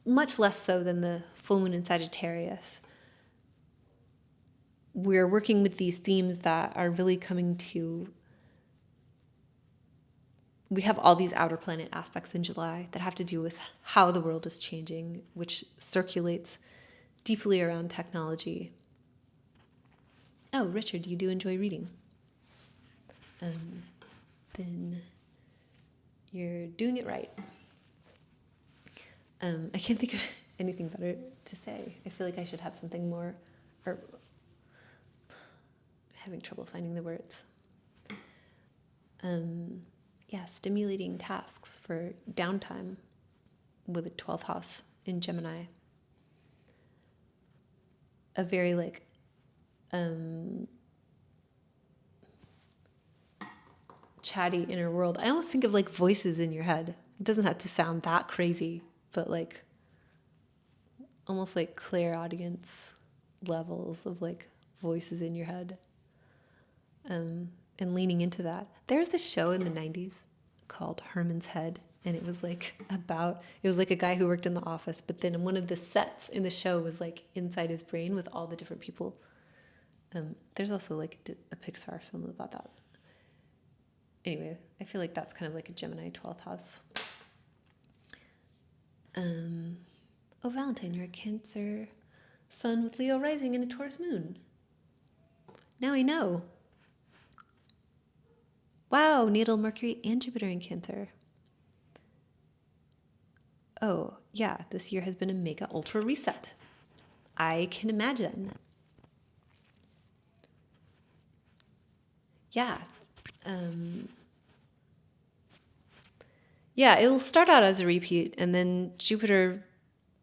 S1: much less so than the full moon in Sagittarius. We're working with these themes that are really coming to, we have all these outer planet aspects in July that have to do with how the world is changing, which circulates deeply around technology. Oh, Richard, you do enjoy reading. Then you're doing it right. I can't think of anything better to say. I feel like I should have something more, or having trouble finding the words. Yeah, stimulating tasks for downtime with a 12th house in Gemini. A very like chatty inner world. I almost think of like voices in your head. It doesn't have to sound that crazy, but like almost like clairaudience levels of like voices in your head. And leaning into that. There's this show in the 90s called Herman's Head, and it was like a guy who worked in the office, but then one of the sets in the show was like inside his brain with all the different people. There's also like a Pixar film about that. Anyway, I feel like that's kind of like a Gemini 12th house. Oh, Valentine, you're a Cancer sun with Leo rising and a Taurus moon. Now I know. Wow, natal Mercury and Jupiter in Cancer. Oh, yeah, this year has been a mega ultra reset. I can imagine. Yeah. Yeah, it'll start out as a repeat, and then Jupiter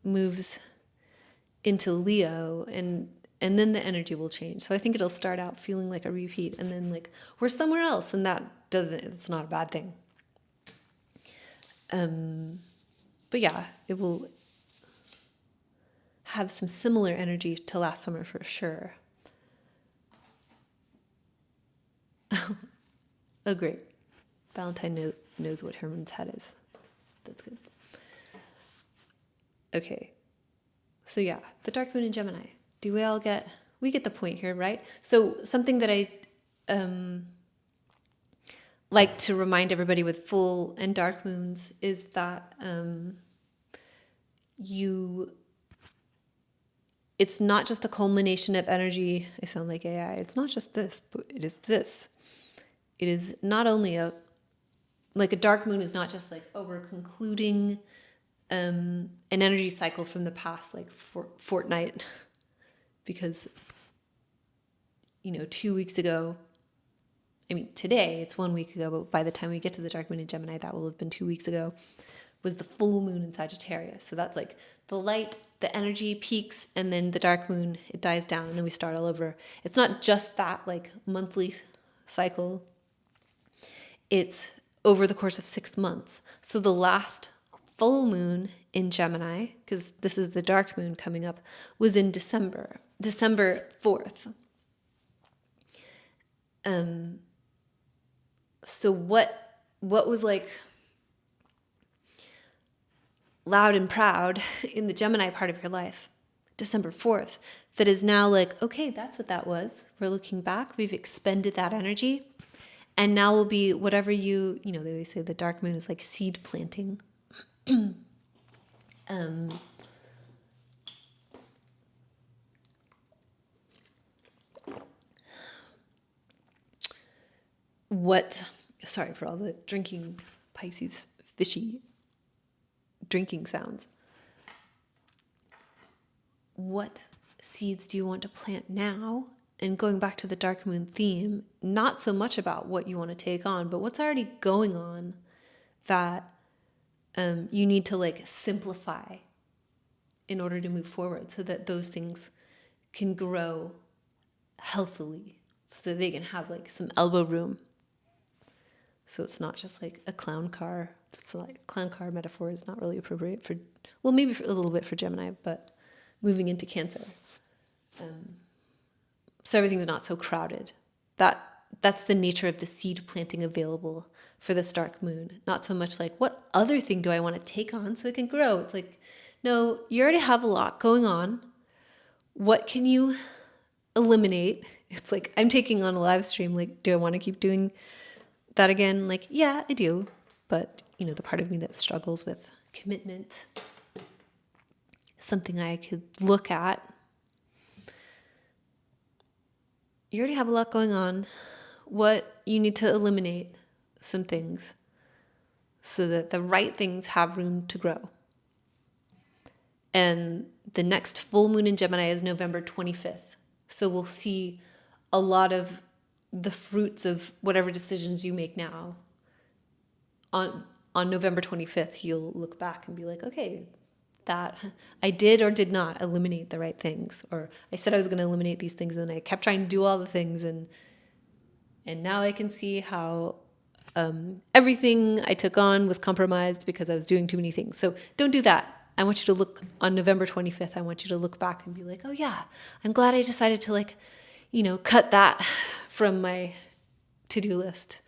S1: moves into Leo, and then the energy will change. So I think it'll start out feeling like a repeat, and then like we're somewhere else, and it's not a bad thing. But yeah, it will have some similar energy to last summer for sure. Oh, great. Valentine knows what Herman's Head is. That's good. Okay. So yeah, the dark moon in Gemini. Do we get the point here, right? So something that I like to remind everybody with full and dark moons is that it's not just a culmination of energy. I sound like AI. It's not just this, but it is this. It is not only a dark moon is not just like, oh, we're concluding an energy cycle from the past like fortnight, because 2 weeks ago, today it's 1 week ago, but by the time we get to the dark moon in Gemini, that will have been 2 weeks ago, was the full moon in Sagittarius. So that's like the light, the energy peaks, and then the dark moon, it dies down, and then we start all over. It's not just that like monthly cycle. It's over the course of 6 months. So the last full moon in Gemini, because this is the dark moon coming up, was in December 4th. So what was like loud and proud in the Gemini part of your life, December 4th, that is now like, okay, that's what that was. We're looking back, we've expended that energy, and now will be whatever they always say the dark moon is like seed planting. sorry for all the drinking Pisces fishy drinking sounds. What seeds do you want to plant now? And going back to the dark moon theme, not so much about what you want to take on, but what's already going on that you need to like simplify in order to move forward so that those things can grow healthily, so that they can have like some elbow room. So it's not just like a clown car. It's like clown car metaphor is not really appropriate for, well, maybe a little bit for Gemini, but moving into Cancer. So everything's not so crowded. That's the nature of the seed planting available for this dark moon. Not so much like, what other thing do I want to take on so it can grow? It's like, no, you already have a lot going on. What can you eliminate? It's like, I'm taking on a live stream. Like, do I want to keep doing that again? Like, yeah, I do. But, the part of me that struggles with commitment, something I could look at. You already have a lot going on. What you need to eliminate some things so that the right things have room to grow. And the next full moon in Gemini is November 25th. So we'll see a lot of the fruits of whatever decisions you make now. On November 25th, you'll look back and be like, okay, that I did or did not eliminate the right things, or I said I was going to eliminate these things and I kept trying to do all the things, and now I can see how everything I took on was compromised because I was doing too many things. So don't do that. I want you to look on November 25th. I want you to look back and be like, oh yeah, I'm glad I decided to cut that from my to-do list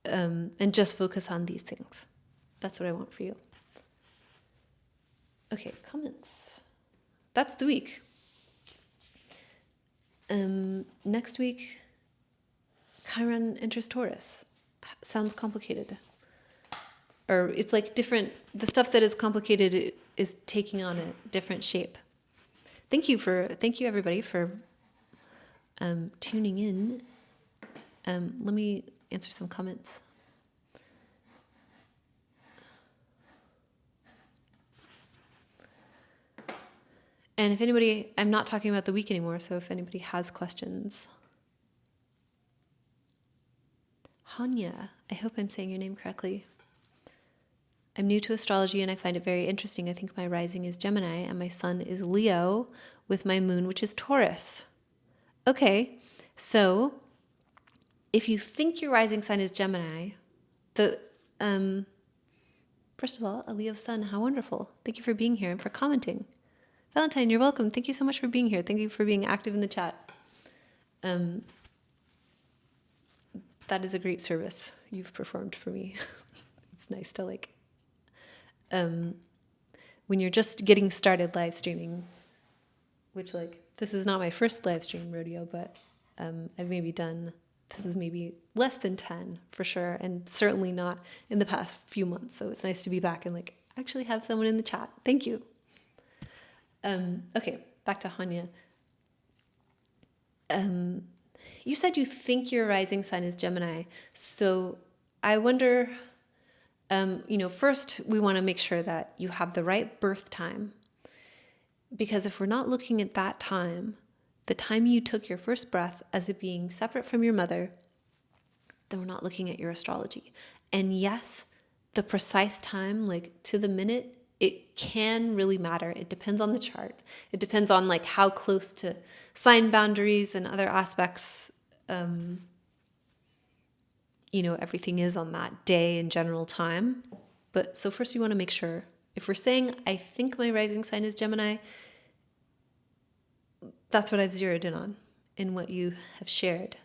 S1: and just focus on these things. That's what I want for you. Okay, comments. That's the week. Next week, Chiron enters Taurus. Sounds complicated. Or it's like different, the stuff that is complicated is taking on a different shape. Thank you everybody for tuning in. Let me answer some comments. And if anybody, I'm not talking about the week anymore, so if anybody has questions. Hanya, I hope I'm saying your name correctly. I'm new to astrology and I find it very interesting. I think my rising is Gemini and my sun is Leo with my moon, which is Taurus. Okay, so if you think your rising sign is Gemini, first of all, a Leo sun, how wonderful. Thank you for being here and for commenting. Valentine, you're welcome. Thank you so much for being here. Thank you for being active in the chat. That is a great service you've performed for me. It's nice to when you're just getting started live streaming, which this is not my first live stream rodeo, but I've maybe done, this is maybe less than 10 for sure, and certainly not in the past few months. So it's nice to be back and actually have someone in the chat. Thank you. Okay, back to Hanya. You said you think your rising sign is Gemini. So I wonder, first we want to make sure that you have the right birth time. Because if we're not looking at that time, the time you took your first breath as it being separate from your mother, then we're not looking at your astrology. And yes, the precise time, to the minute, it can really matter. It depends on the chart. It depends on how close to sign boundaries and other aspects, everything is on that day in general time. But so first you want to make sure, if we're saying, I think my rising sign is Gemini, that's what I've zeroed in on in what you have shared.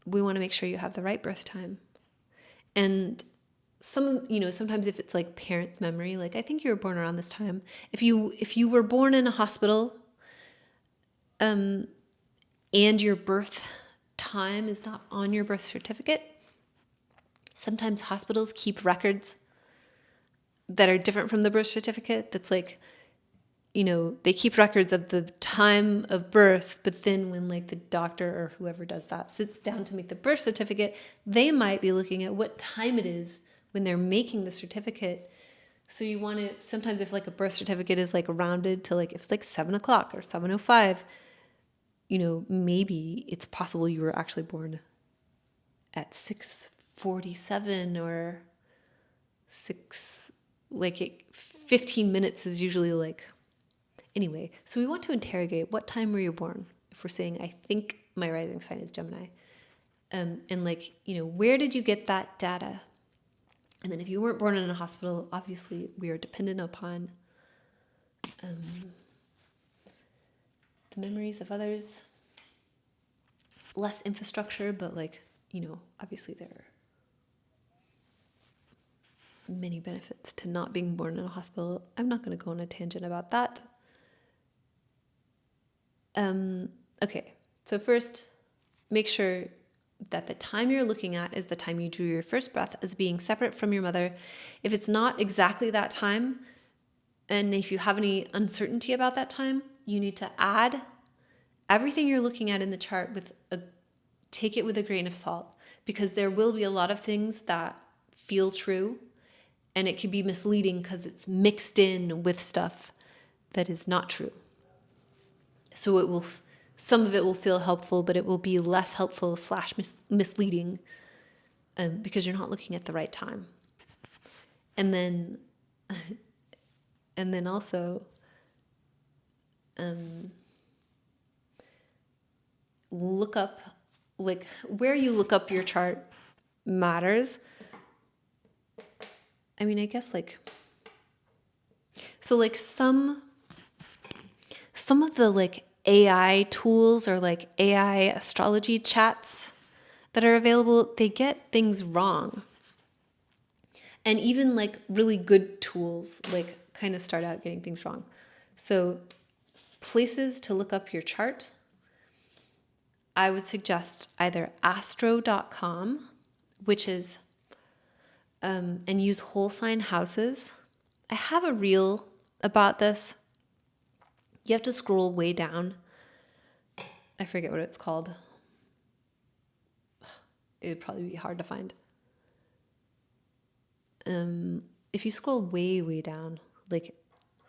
S1: We want to make sure you have the right birth time. And sometimes if it's parent memory, I think you were born around this time. If you were born in a hospital, and your birth time is not on your birth certificate, sometimes hospitals keep records that are different from the birth certificate. That's they keep records of the time of birth, but then when like the doctor or whoever does that sits down to make the birth certificate, they might be looking at what time it is when they're making the certificate. So you want to, sometimes if like a birth certificate is like rounded to like, if it's like 7:00 or 7:05, maybe it's possible you were actually born at 6:47 or 15 minutes is usually like, anyway. So we want to interrogate, what time were you born? If we're saying, I think my rising sign is Gemini. And like, where did you get that data? And then if you weren't born in a hospital, obviously we are dependent upon the memories of others. Less infrastructure, but like, obviously there are many benefits to not being born in a hospital. I'm not going to go on a tangent about that. Okay, so first, make sure that the time you're looking at is the time you drew your first breath as being separate from your mother. If it's not exactly that time, and if you have any uncertainty about that time, you need to add everything you're looking at in the chart take it with a grain of salt, because there will be a lot of things that feel true, and it can be misleading because it's mixed in with stuff that is not true. So some of it will feel helpful, but it will be less helpful / misleading because you're not looking at the right time. And then also look up, like where you look up your chart matters. I mean, I guess like, so like some of the like AI tools or like AI astrology chats that are available, they get things wrong. And even like really good tools like kind of start out getting things wrong. So places to look up your chart, I would suggest either astro.com, which is, and use whole sign houses. I have a reel about this. You have to scroll way down. I forget what it's called. It would probably be hard to find. If you scroll way, way down, like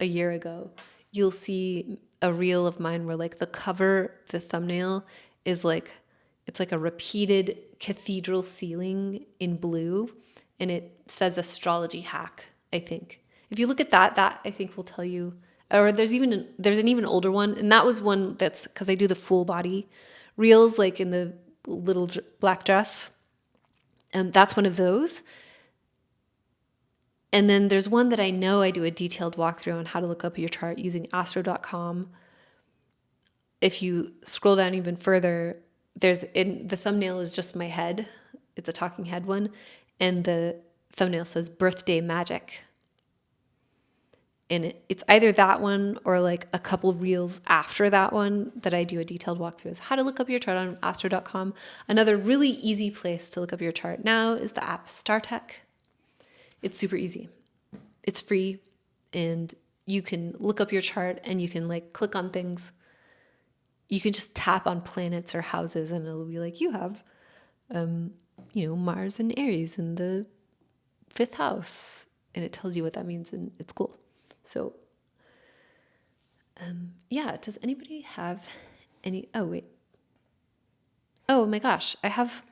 S1: a year ago, you'll see a reel of mine where like the thumbnail is like, it's like a repeated cathedral ceiling in blue, and it says astrology hack, I think. If you look at that I think will tell you, or there's an even older one, and that was one that's, because I do the full body reels, like in the little black dress. That's one of those. And then there's one that I know I do a detailed walkthrough on how to look up your chart using astro.com. If you scroll down even further, the thumbnail is just my head. It's a talking head one. And the thumbnail says birthday magic. And it's either that one or like a couple reels after that one that I do a detailed walkthrough of how to look up your chart on astro.com. Another really easy place to look up your chart now is the app StarTech. It's super easy. It's free, and you can look up your chart and you can like click on things. You can just tap on planets or houses and it'll be like, you have, Mars and Aries in the 5th house. And it tells you what that means, and it's cool. So, does anybody have any, oh my gosh, I have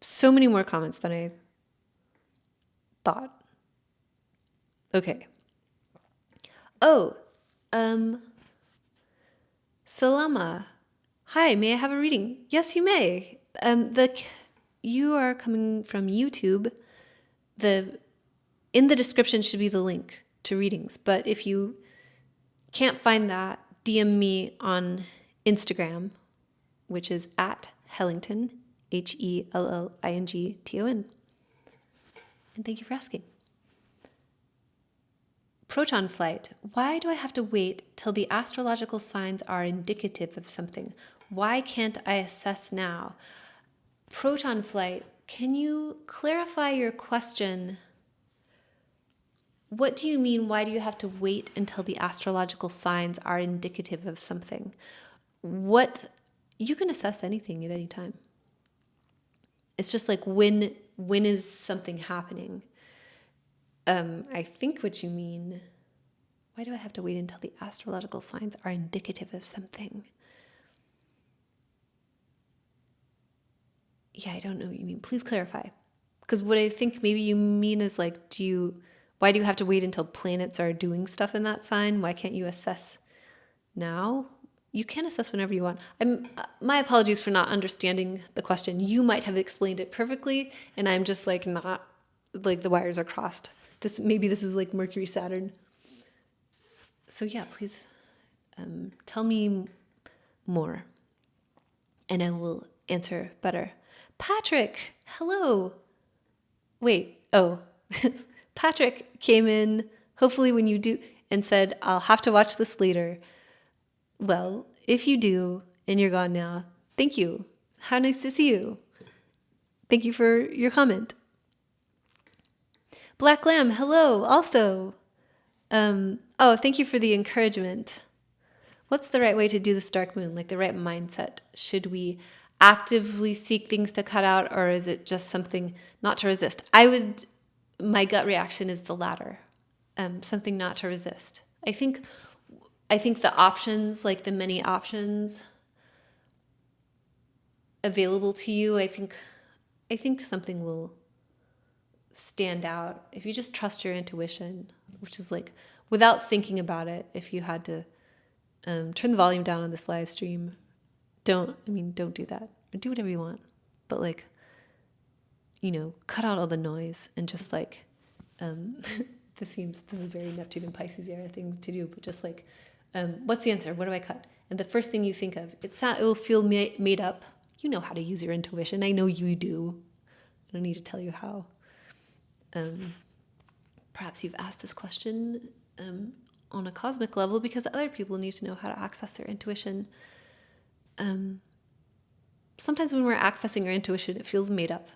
S1: so many more comments than I thought. Okay. Salama. Hi, may I have a reading? Yes, you may. You are coming from YouTube. In the description should be the link to readings. But if you can't find that, DM me on Instagram, which is at Hellington, HELLINGTON. And thank you for asking. Proton flight. Why do I have to wait till the astrological signs are indicative of something? Why can't I assess now? Proton flight, can you clarify your question? what do you mean? Why do you have to wait until the astrological signs are indicative of something? You can assess anything at any time. It's just like when is something happening? I think what you mean, why do I have to wait until the astrological signs are indicative of something? Yeah, I don't know what you mean. Please clarify. Because what I think maybe you mean is like, why do you have to wait until planets are doing stuff in that sign? Why can't you assess now? You can assess whenever you want. My apologies for not understanding the question. You might have explained it perfectly, and I'm just like not, like the wires are crossed. Maybe this is like Mercury, Saturn. So yeah, please tell me more, and I will answer better. Patrick, hello. Wait, oh, Patrick came in, hopefully when you do, and said, I'll have to watch this later. Well, if you do, and you're gone now, thank you. How nice to see you. Thank you for your comment. Black Lamb, hello, also. Thank you for the encouragement. What's the right way to do this dark moon, like the right mindset? Should we actively seek things to cut out, or is it just something not to resist? My gut reaction is the latter, something not to resist. I think the options, like the many options available to you, I think something will stand out if you just trust your intuition, which is like without thinking about it. If you had to turn the volume down on this live stream, don't do that. Do whatever you want, but like, cut out all the noise and just like, this is a very Neptune and Pisces era thing to do, but just like, what's the answer? What do I cut? And the first thing you think of, it will feel made up. You know how to use your intuition. I know you do. I don't need to tell you how. Perhaps you've asked this question on a cosmic level because other people need to know how to access their intuition. Sometimes when we're accessing our intuition, it feels made up.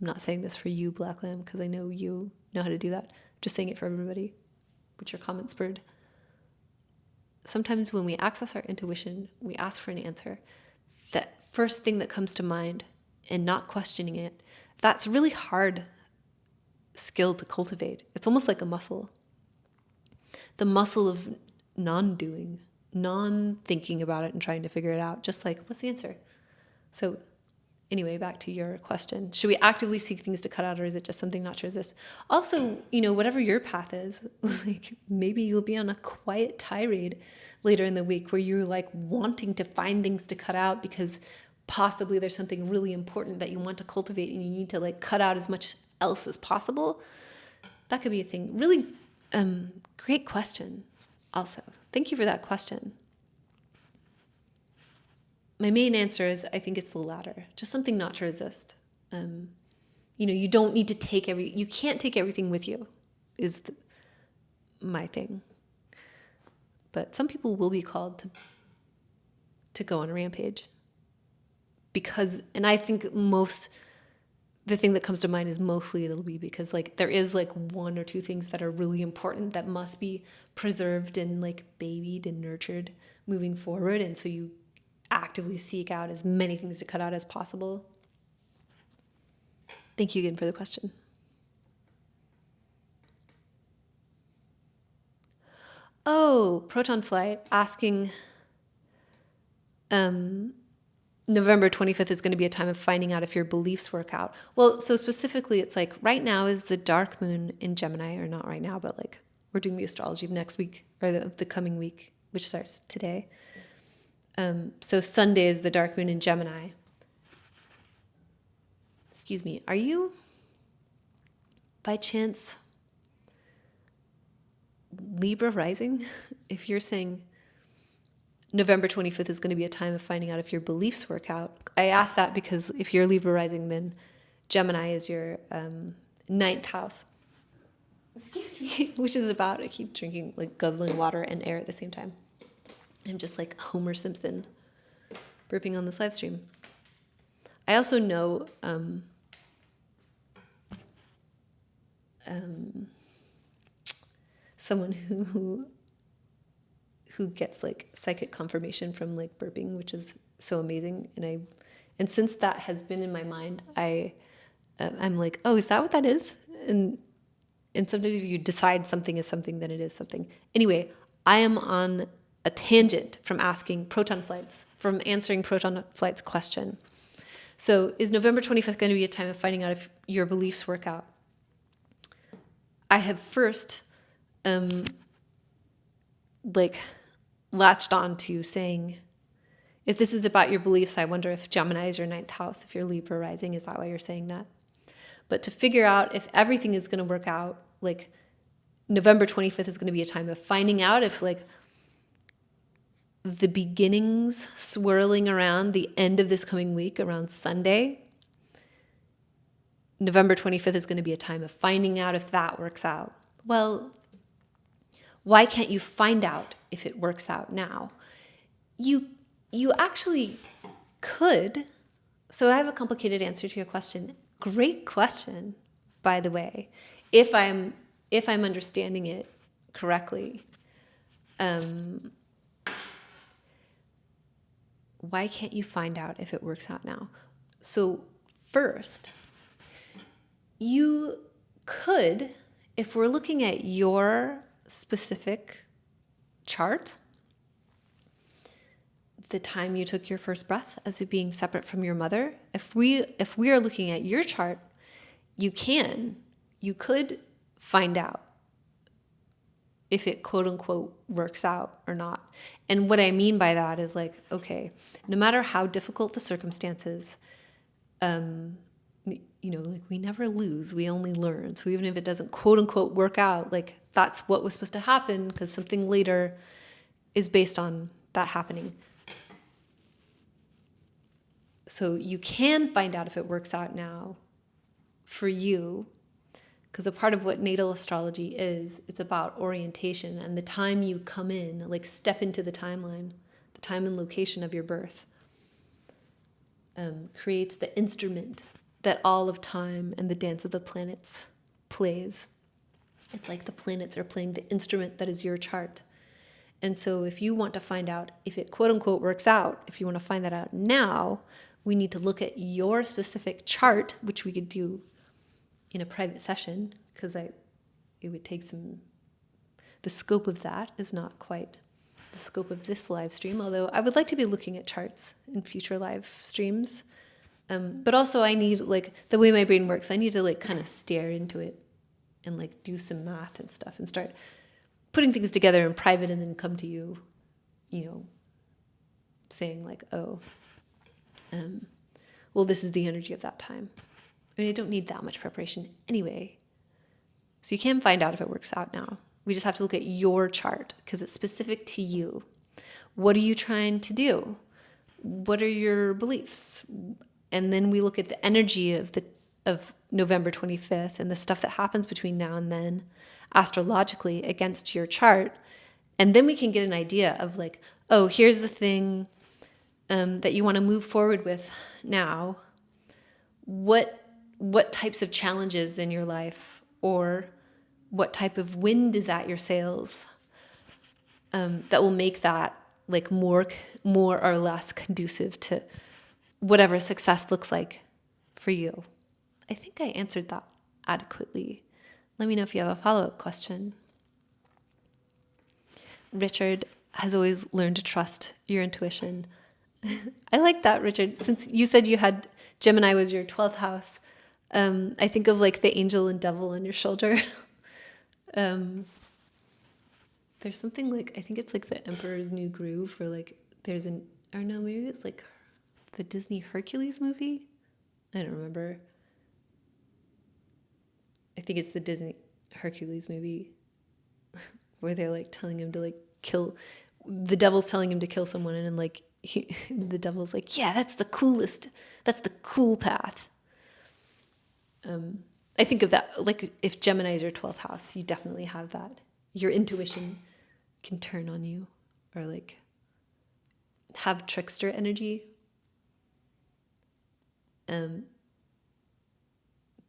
S1: I'm not saying this for you, Black Lamb, because I know you know how to do that. I'm just saying it for everybody, which your comment spurred. Sometimes when we access our intuition, we ask for an answer. That first thing that comes to mind and not questioning it, that's really hard skill to cultivate. It's almost like a muscle. The muscle of non-doing, non-thinking about it and trying to figure it out. Just like, what's the answer? So anyway, back to your question. Should we actively seek things to cut out, or is it just something not to resist? Also, whatever your path is, like maybe you'll be on a quiet tirade later in the week where you're like wanting to find things to cut out because possibly there's something really important that you want to cultivate and you need to like cut out as much else as possible. That could be a thing. Really great question also. Thank you for that question. My main answer is I think it's the latter, just something not to resist. You don't need to you can't take everything with you is my thing. But some people will be called to go on a rampage and I think the thing that comes to mind is mostly it'll be because like there is like one or two things that are really important that must be preserved and like babied and nurtured moving forward. And so you actively seek out as many things to cut out as possible. Thank you again for the question. Oh, Proton Flight asking, November 25th is going to be a time of finding out if your beliefs work out. Well, so specifically, it's like right now is the dark moon in Gemini, or not right now, but like we're doing the astrology of next week or the coming week, which starts today. So Sunday is the dark moon in Gemini. Excuse me. Are you, by chance, Libra rising? If you're saying November 25th is going to be a time of finding out if your beliefs work out. I ask that because if you're Libra rising, then Gemini is your 9th house. Excuse me. Which is about, I keep drinking, like guzzling water and air at the same time. I'm just like Homer Simpson burping on this live stream. I also know someone who gets like psychic confirmation from like burping, which is so amazing. And since that has been in my mind, I'm like, oh, is that what that is? And sometimes if you decide something is something, then it is something. Anyway, I am on a tangent from answering Proton Flight's question. So is November 25th going to be a time of finding out if your beliefs work out? I have first latched on to saying, if this is about your beliefs, I wonder if Gemini is your ninth house, if you're Libra rising, is that why you're saying that? But to figure out if everything is going to work out, like November 25th is going to be a time of finding out if like the beginnings swirling around the end of this coming week around Sunday, November 25th is going to be a time of finding out if that works out. Well, why can't you find out if it works out now? You actually could. So I have a complicated answer to your question. Great question, by the way. If I'm understanding it correctly, why can't you find out if it works out now? So first, you could, if we're looking at your specific chart, the time you took your first breath as it being separate from your mother, if we are looking at your chart, you could find out if it quote unquote works out or not. And what I mean by that is like, okay, no matter how difficult the circumstances, like we never lose, we only learn. So even if it doesn't quote unquote work out, like that's what was supposed to happen because something later is based on that happening. So you can find out if it works out now for you, because a part of what natal astrology is, it's about orientation and the time you come in, like step into the timeline, the time and location of your birth, creates the instrument that all of time and the dance of the planets plays. It's like the planets are playing the instrument that is your chart. And so if you want to find out if it quote unquote works out, if you want to find that out now, we need to look at your specific chart, which we could do in a private session, because it would take the scope of that is not quite the scope of this live stream, although I would like to be looking at charts in future live streams. But also I need, like, the way my brain works, I need to like kind of stare into it and like do some math and stuff and start putting things together in private and then come to you, saying like, oh, well, this is the energy of that time. I mean, I don't need that much preparation anyway. So you can find out if it works out now. We just have to look at your chart because it's specific to you. What are you trying to do? What are your beliefs? And then we look at the energy of November 25th and the stuff that happens between now and then astrologically against your chart. And then we can get an idea of like, oh, here's the thing that you want to move forward with now. What types of challenges in your life, or what type of wind is at your sails that will make that like more or less conducive to whatever success looks like for you. I think I answered that adequately. Let me know if you have a follow-up question. Richard has always learned to trust your intuition. I like that, Richard. Since you said you had Gemini was your 12th house, I think of like the angel and devil on your shoulder. There's something like, I think it's like the Emperor's New Groove, or like maybe it's like the Disney Hercules movie. I don't remember. I think it's the Disney Hercules movie where they're like telling him to like the devil's telling him to kill someone, and then like the devil's like, yeah, that's the cool path. I think of that, like if Gemini is your 12th house, you definitely have that. Your intuition can turn on you, or like have trickster energy.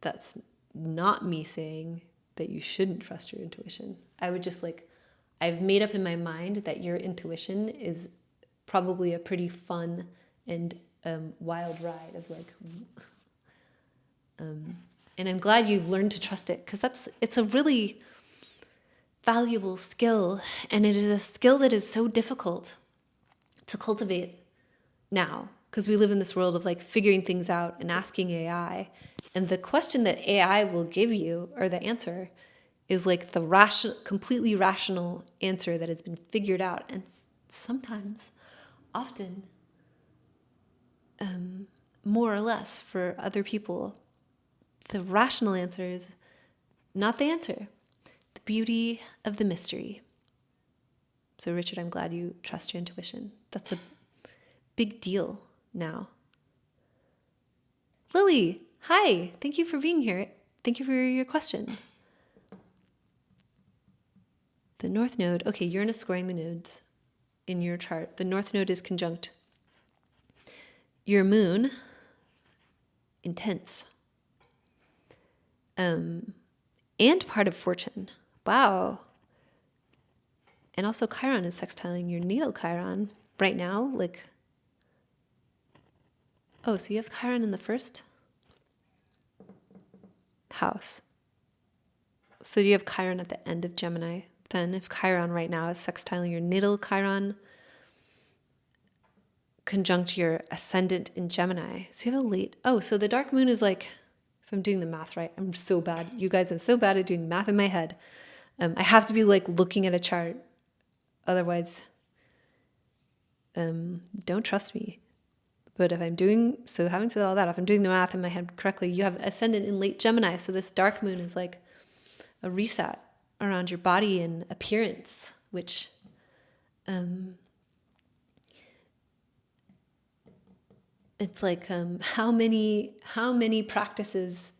S1: That's not me saying that you shouldn't trust your intuition. I would just like, I've made up in my mind that your intuition is probably a pretty fun and wild ride of like, and I'm glad you've learned to trust it, because it's a really valuable skill, and it is a skill that is so difficult to cultivate now, because we live in this world of like figuring things out and asking AI. And the question that AI will give you, or the answer, is like the completely rational answer that has been figured out. And sometimes, often, more or less for other people, the rational answer is not the answer. The beauty of the mystery. So Richard, I'm glad you trust your intuition. That's a big deal now. Lily, hi. Thank you for being here. Thank you for your question. The North Node. Okay, Uranus squaring the nodes in your chart. The North Node is conjunct your Moon, intense, and part of Fortune. Wow. And also Chiron is sextiling your natal Chiron right now. Like, oh, so you have Chiron in the first house. So you have Chiron at the end of Gemini. Then if Chiron right now is sextiling your natal Chiron, conjunct your ascendant in Gemini. So you have a late, so the dark moon is like, if I'm doing the math right, I'm so bad. You guys, I'm so bad at doing math in my head. I have to be like looking at a chart. Otherwise, don't trust me. But if I'm doing, so having said all that, if I'm doing the math in my head correctly, you have ascendant in late Gemini. So this dark moon is like a reset around your body and appearance, which it's like how many practices,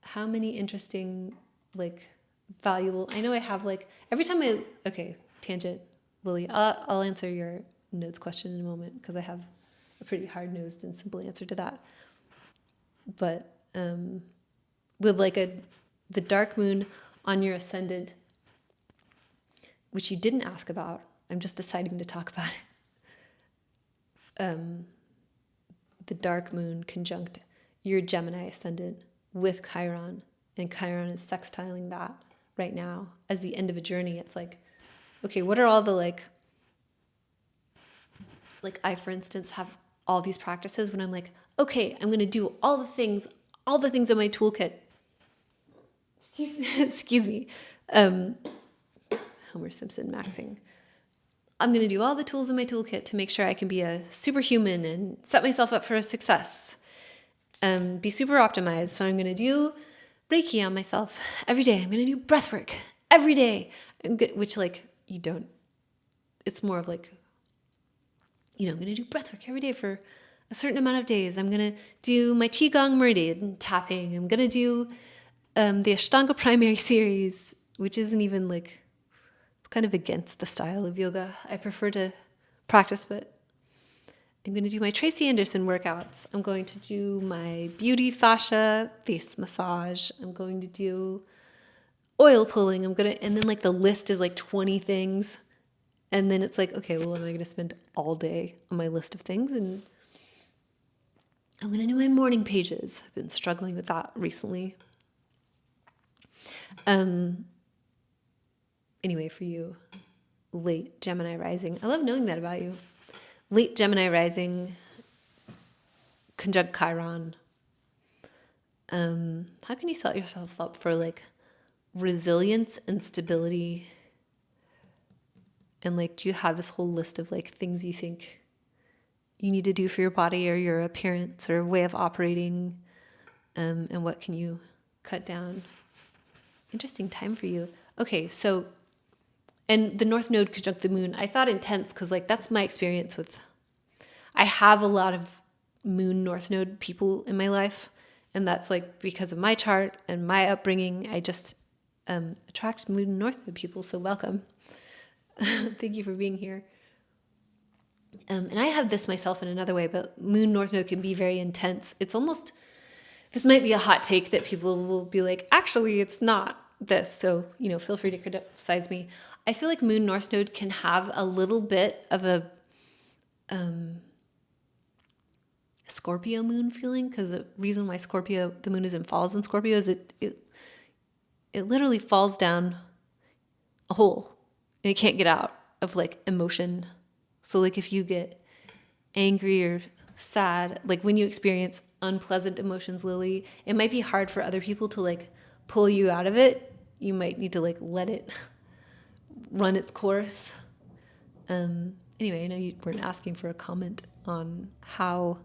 S1: how many interesting, like valuable. I know I have like every time okay, tangent, Lily. I'll answer your nodes question in a moment, because I have a pretty hard-nosed and simple answer to that. But with like the dark moon on your ascendant, which you didn't ask about, I'm just deciding to talk about it. The dark moon conjunct your Gemini ascendant with Chiron, and Chiron is sextiling that right now as the end of a journey. It's like, okay, what are all the like I, for instance, have all these practices when I'm like, okay, I'm going to do all the things in my toolkit. Excuse me. Homer Simpson maxing. I'm going to do all the tools in my toolkit to make sure I can be a superhuman and set myself up for a success. Be super optimized. So I'm going to do Reiki on myself every day. I'm going to do breath work every day. Which like you don't, it's more of like, I'm going to do breath work every day for a certain amount of days. I'm going to do my Qigong meridian tapping. I'm going to do the Ashtanga primary series, which isn't even like, it's kind of against the style of yoga I prefer to practice, but I'm going to do my Tracy Anderson workouts. I'm going to do my beauty fascia face massage. I'm going to do oil pulling. And then like the list is like 20 things. And then it's like, okay, well, am I going to spend all day on my list of things? And I'm going to do my morning pages. I've been struggling with that recently. Anyway, for you, late Gemini rising. I love knowing that about you. Late Gemini rising, conjunct Chiron. How can you set yourself up for like resilience and stability? And like, do you have this whole list of like things you think you need to do for your body or your appearance or way of operating? And what can you cut down? Interesting time for you. Okay, so, and the North Node conjunct the Moon. I thought intense because like that's my experience with, I have a lot of Moon North Node people in my life. And that's like because of my chart and my upbringing, I just attract Moon North Node people. So welcome. Thank you for being here. And I have this myself in another way, but Moon North Node can be very intense. It's almost, this might be a hot take that people will be like, actually, it's not this. So, feel free to criticize me. I feel like Moon North Node can have a little bit of a Scorpio moon feeling, because the reason why the moon is in falls in Scorpio is it literally falls down a hole and it can't get out of like emotion. So like if you get angry or sad, like when you experience unpleasant emotions, Lily, it might be hard for other people to like pull you out of it. You might need to like let it run its course. Anyway, I know you weren't asking for a comment on how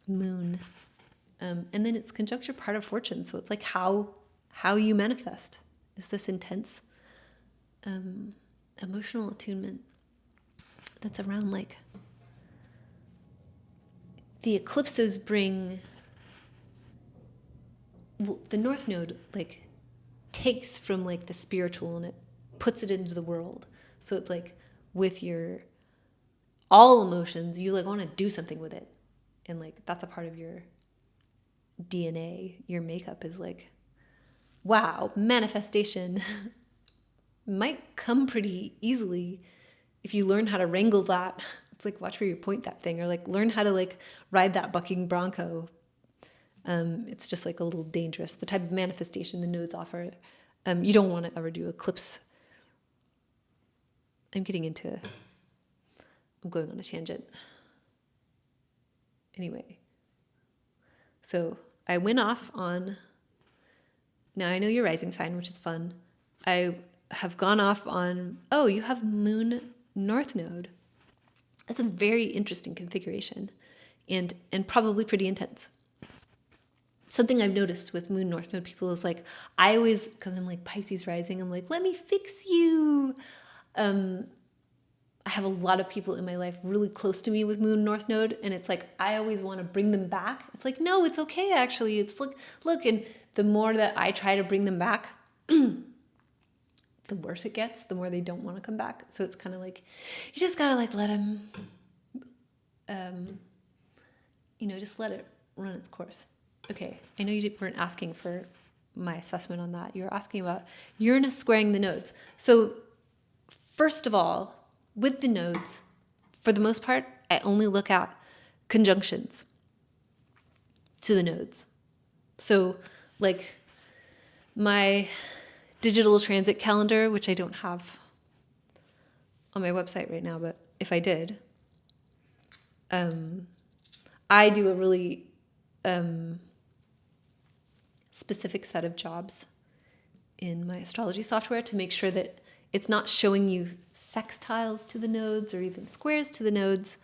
S1: moon, and then it's conjuncture part of fortune. So it's like how you manifest is this intense emotional attunement that's around like the eclipses bring the North Node like takes from like the spiritual and it puts it into the world. So it's like with your all emotions, you like want to do something with it. And like that's a part of your DNA. Your makeup is like, wow, manifestation might come pretty easily if you learn how to wrangle that. It's like watch where you point that thing, or like learn how to like ride that bucking bronco. It's just like a little dangerous. The type of manifestation the nodes offer. You don't want to ever do eclipse. I'm going on a tangent. Anyway, so I went off on, now I know your rising sign, which is fun. I have gone off on, oh, you have Moon North Node. That's a very interesting configuration and probably pretty intense. Something I've noticed with Moon North Node people is like, I always, because I'm like Pisces rising, I'm like, let me fix you. I have a lot of people in my life really close to me with Moon North Node, and it's like I always want to bring them back. It's like, no, it's okay actually. It's look, and the more that I try to bring them back, the worse it gets, the more they don't want to come back. So it's kind of like, you just gotta like let them, just let it run its course. Okay, I know you weren't asking for my assessment on that. You were asking about Uranus squaring the nodes. So first of all, with the nodes, for the most part, I only look at conjunctions to the nodes. So like my digital transit calendar, which I don't have on my website right now, but if I did, I do a really specific set of jobs in my astrology software to make sure that it's not showing you sextiles to the nodes or even squares to the nodes.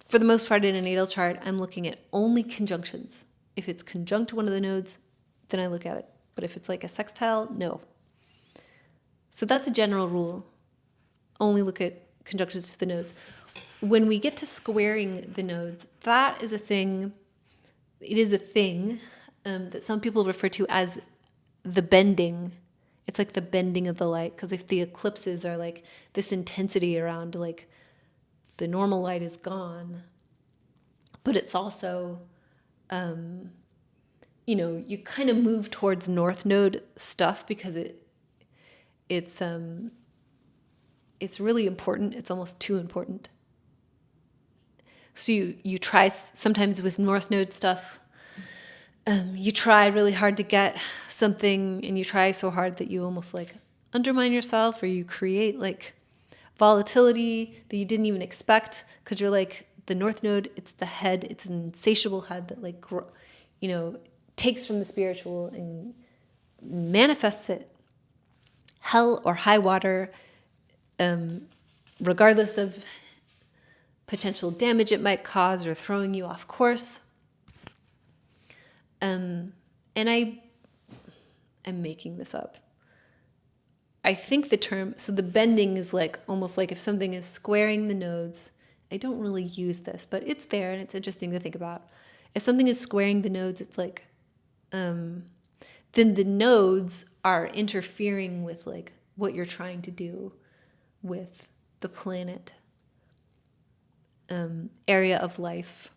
S1: For the most part in a natal chart, I'm looking at only conjunctions. If it's conjunct one of the nodes, then I look at it. But if it's like a sextile, no. So that's a general rule. Only look at conjunctions to the nodes. When we get to squaring the nodes, that is a thing. It is a thing that some people refer to as the bending. It's like the bending of the light, because if the eclipses are like this intensity around like the normal light is gone, but it's also, you kind of move towards North Node stuff because it's really important. It's almost too important. So you try sometimes with North Node stuff. You try really hard to get something, and you try so hard that you almost like undermine yourself, or you create like volatility that you didn't even expect, because you're like the North Node. It's the head. It's an insatiable head that like takes from the spiritual and manifests it, hell or high water, regardless of potential damage it might cause or throwing you off course. And I'm making this up. I think the term, so the bending is like almost like if something is squaring the nodes. I don't really use this, but it's there and it's interesting to think about. If something is squaring the nodes, it's like, then the nodes are interfering with like what you're trying to do with the planet, area of life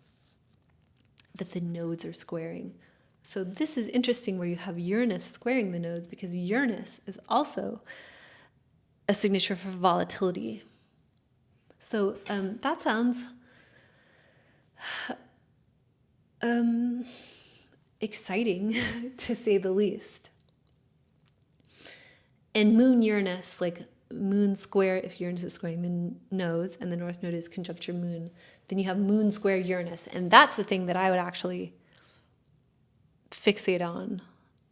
S1: that the nodes are squaring. So this is interesting where you have Uranus squaring the nodes, because Uranus is also a signature for volatility. So that sounds exciting to say the least. And Moon Uranus, like Moon square, if Uranus is squaring the nodes and the North Node is conjunct your Moon, then you have Moon square Uranus. And that's the thing that I would actually fixate on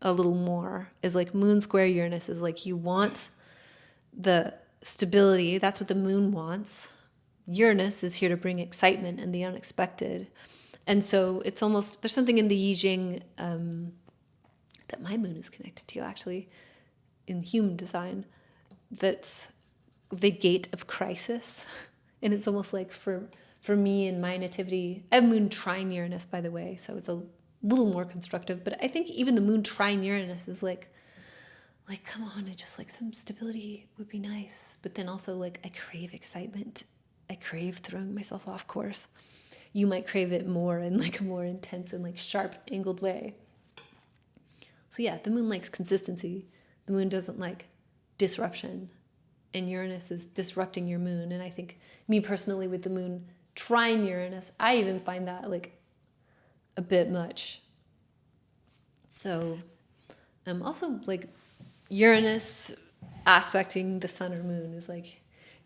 S1: a little more, is like Moon square Uranus is like, you want the stability. That's what the Moon wants. Uranus is here to bring excitement and the unexpected. And so it's almost, there's something in the I Ching that my Moon is connected to, actually, in human design, that's the gate of crisis. And it's almost like for me in my nativity, I have Moon trine Uranus, by the way, so it's a little more constructive. But I think even the Moon trine Uranus is like, come on, it's just like some stability would be nice. But then also, like, I crave excitement. I crave throwing myself off course. You might crave it more in like a more intense and like sharp angled way. So yeah, the Moon likes consistency. The Moon doesn't like disruption. And Uranus is disrupting your Moon. And I think me personally with the Moon trine Uranus, I even find that like a bit much. So also like Uranus aspecting the Sun or Moon is like,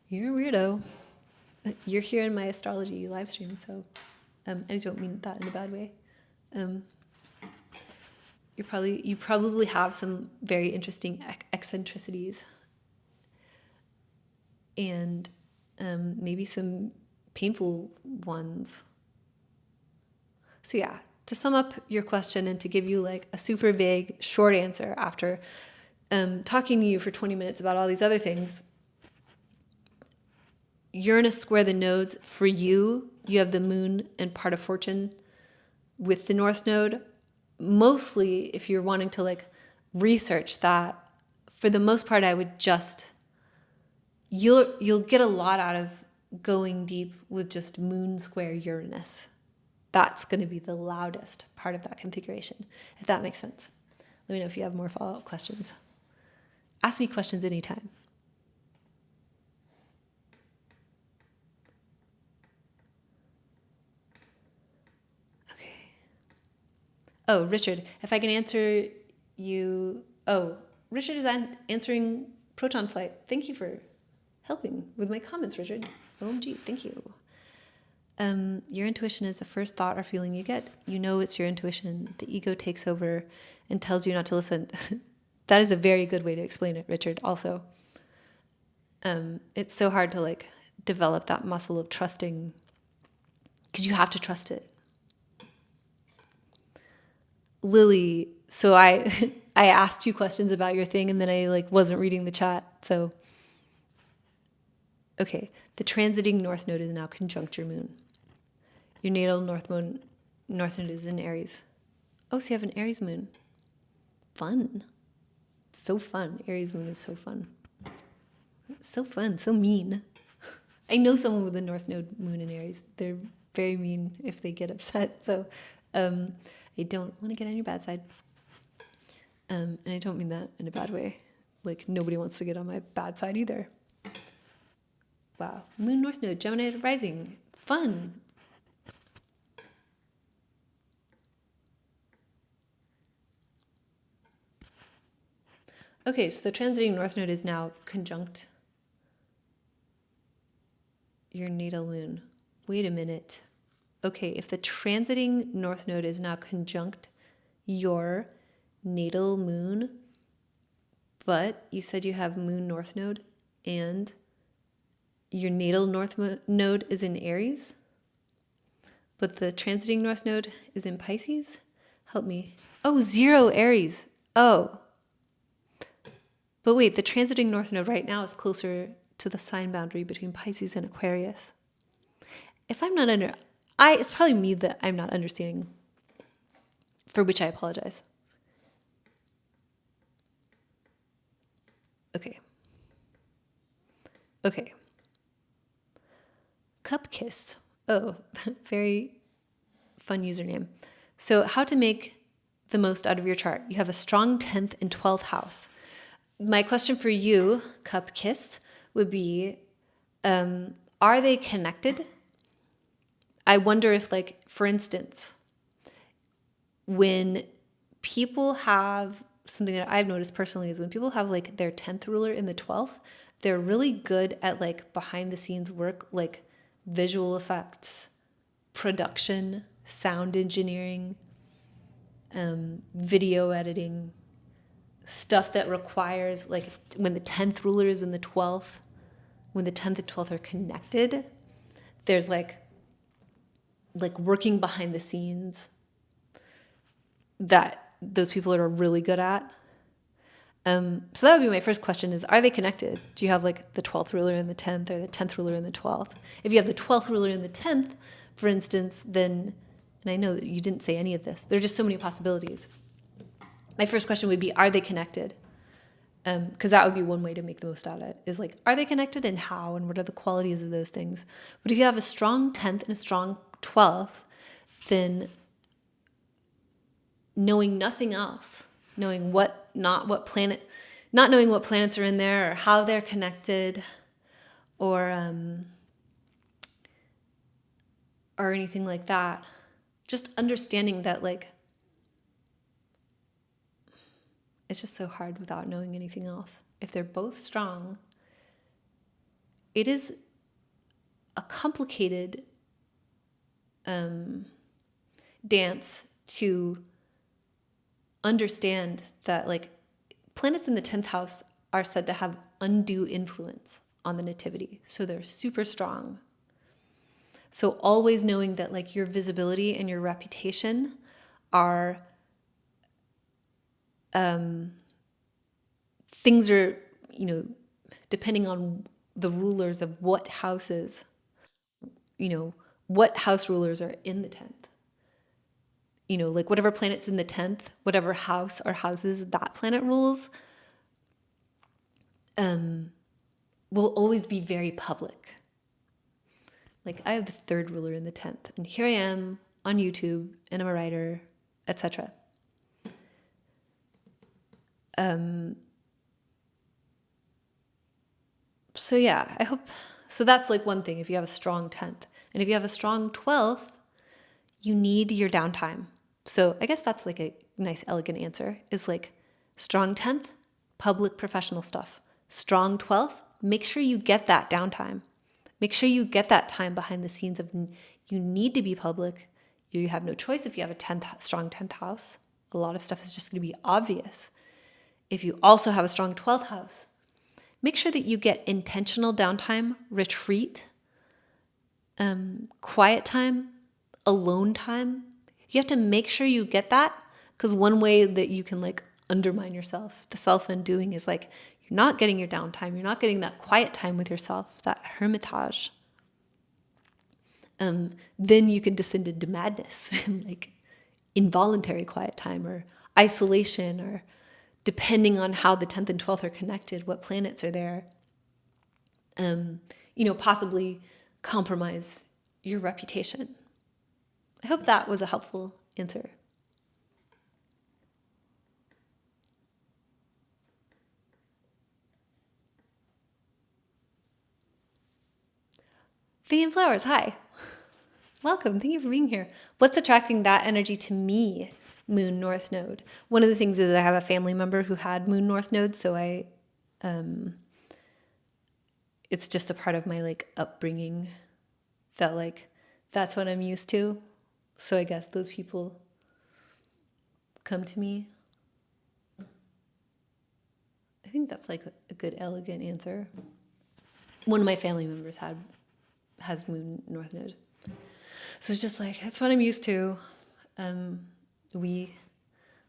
S1: you're a weirdo. You're here in my astrology live stream, so I don't mean that in a bad way. You probably have some very interesting eccentricities, and maybe some painful ones. So yeah, to sum up your question and to give you like a super vague short answer after talking to you for 20 minutes about all these other things. Uranus square the nodes for you. You have the Moon and part of Fortune with the North Node. Mostly, if you're wanting to like research that, for the most part, I would just you'll get a lot out of going deep with just Moon square Uranus. That's going to be the loudest part of that configuration, if that makes sense. Let me know if you have more follow-up questions. Ask me questions anytime. Oh, Richard, if I can answer you. Oh, Richard is answering Proton Flight. Thank you for helping with my comments, Richard. OMG, thank you. Your intuition is the first thought or feeling you get. You know it's your intuition. The ego takes over and tells you not to listen. That is a very good way to explain it, Richard, also. It's so hard to like develop that muscle of trusting, because you have to trust it. Lily, so I asked you questions about your thing and then I like wasn't reading the chat. So okay, the transiting North Node is now conjunct your Moon. Your natal North Node is in Aries. Oh, so you have an Aries Moon. Fun. So fun. Aries Moon is so fun. So fun, so mean. I know someone with a North Node Moon in Aries. They're very mean if they get upset. So I don't want to get on your bad side. And I don't mean that in a bad way. Like, nobody wants to get on my bad side either. Wow. Moon North Node, Gemini rising. Fun. Okay, so the transiting North Node is now conjunct your natal Moon. Wait a minute. Okay, if the transiting North Node is now conjunct your natal Moon, but you said you have Moon North Node and your natal North Node is in Aries, but the transiting North Node is in Pisces? Help me. Oh, 0 Aries. Oh. But wait, the transiting North Node right now is closer to the sign boundary between Pisces and Aquarius. If I'm not it's probably me that I'm not understanding, for which I apologize. Okay. Cup kiss. Oh, very fun username. So how to make the most out of your chart. You have a strong 10th and 12th house. My question for you, Cup Kiss, would be, are they connected? I wonder if, like, for instance, when people have something that I've noticed personally is when people have like their 10th ruler in the 12th, they're really good at like behind the scenes work, like visual effects, production, sound engineering, video editing, stuff that requires, like, when the 10th ruler is in the 12th, when the 10th and 12th are connected, there's like working behind the scenes that those people are really good at. So that would be my first question is, are they connected? Do you have like the 12th ruler in the 10th or the 10th ruler in the 12th? If you have the 12th ruler in the 10th, for instance, then, and I know that you didn't say any of this, there are just so many possibilities. My first question would be, are they connected? Because that would be one way to make the most out of it, is like, are they connected and how, and what are the qualities of those things? But if you have a strong 10th and a strong 12th, then knowing nothing else, knowing not knowing what planets are in there or how they're connected, or anything like that. Just understanding that, like, it's just so hard without knowing anything else. If they're both strong, it is a complicated dance to understand that, like, planets in the 10th house are said to have undue influence on the nativity. So they're super strong. So always knowing that, like, your visibility and your reputation are, things are, depending on the rulers of what houses, what house rulers are in the 10th. Like, whatever planet's in the 10th, whatever house or houses that planet rules, will always be very public. Like, I have the 3rd ruler in the 10th, and here I am on YouTube, and I'm a writer, etc. So yeah, I hope, so that's like one thing if you have a strong 10th. And if you have a strong 12th, you need your downtime. So I guess that's like a nice, elegant answer, is like, strong 10th, public professional stuff. Strong 12th, make sure you get that downtime. Make sure you get that time behind the scenes of, you need to be public. You have no choice if you have a strong 10th house. A lot of stuff is just going to be obvious. If you also have a strong 12th house, make sure that you get intentional downtime, retreat, quiet time, alone time. You have to make sure you get that, because one way that you can, like, undermine yourself, the self-undoing, is like, you're not getting your downtime. You're not getting that quiet time with yourself, that hermitage. Then you can descend into madness and, like, involuntary quiet time or isolation, or depending on how the 10th and 12th are connected, what planets are there, possibly compromise your reputation. I hope that was a helpful answer. Vegan Flowers, hi. Welcome, thank you for being here. What's attracting that energy to me? Moon North Node. One of the things is I have a family member who had Moon North Node, so it's just a part of my, like, upbringing that, like, that's what I'm used to. So I guess those people come to me. I think that's, like, a good, elegant answer. One of my family members has Moon North Node. So it's just like, that's what I'm used to. We,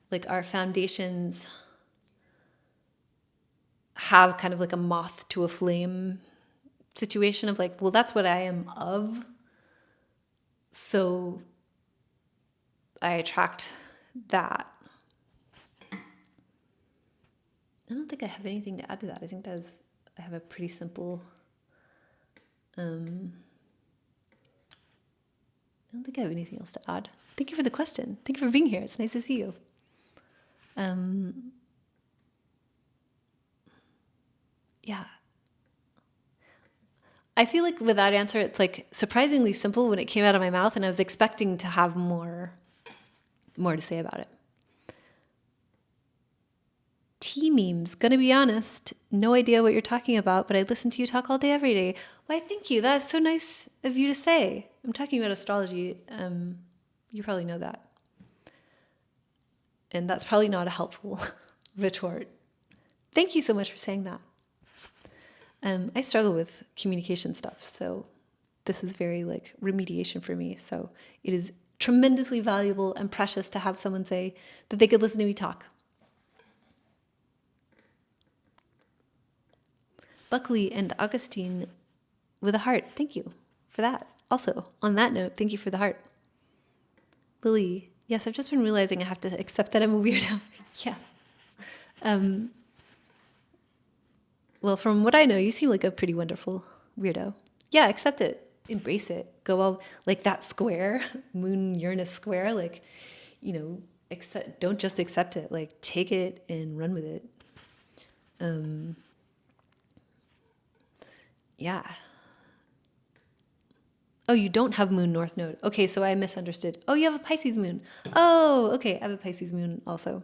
S1: like, our foundations have kind of like a moth to a flame situation of, like, well, that's what I am of. So I attract that. I don't think I have anything to add to that. I think I have a pretty simple I don't think I have anything else to add. Thank you for the question. Thank you for being here. It's nice to see you. Yeah. I feel like with that answer, it's like surprisingly simple when it came out of my mouth, and I was expecting to have more to say about it. Tea memes, gonna be honest, no idea what you're talking about, but I listen to you talk all day, every day. Why, thank you. That's so nice of you to say. I'm talking about astrology. You probably know that. And that's probably not a helpful retort. Thank you so much for saying that. I struggle with communication stuff, so this is very like remediation for me. So it is tremendously valuable and precious to have someone say that they could listen to me talk. Buckley and Augustine with a heart. Thank you for that. Also, on that note, thank you for the heart. Lily, yes, I've just been realizing I have to accept that I'm a weirdo. Yeah. Well, from what I know, you seem like a pretty wonderful weirdo. Yeah, accept it. Embrace it. Go all like that square, Moon Uranus square, like, don't just accept it. Like, take it and run with it. Yeah. Oh, you don't have Moon North Node. Okay, so I misunderstood. Oh, you have a Pisces moon. Oh, okay, I have a Pisces moon also.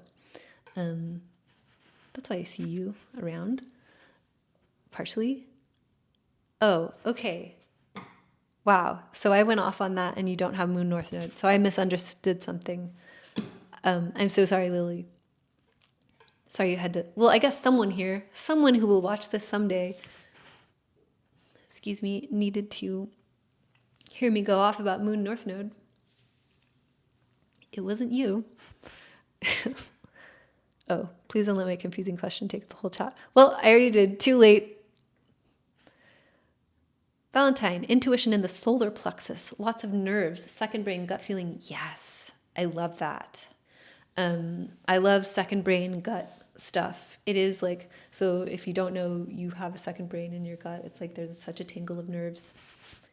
S1: That's why I see you around. Partially. Oh, okay. Wow. So I went off on that and you don't have Moon North Node. So I misunderstood something. I'm so sorry, Lily. Sorry you had to... Well, I guess someone who will watch this someday, needed to hear me go off about Moon North Node. It wasn't you. Oh, please don't let my confusing question take the whole chat. Well, I already did. Too late. Valentine, intuition in the solar plexus, lots of nerves, second brain, gut feeling. Yes, I love that. I love second brain, gut stuff. It is like, so if you don't know you have a second brain in your gut, it's like there's such a tangle of nerves.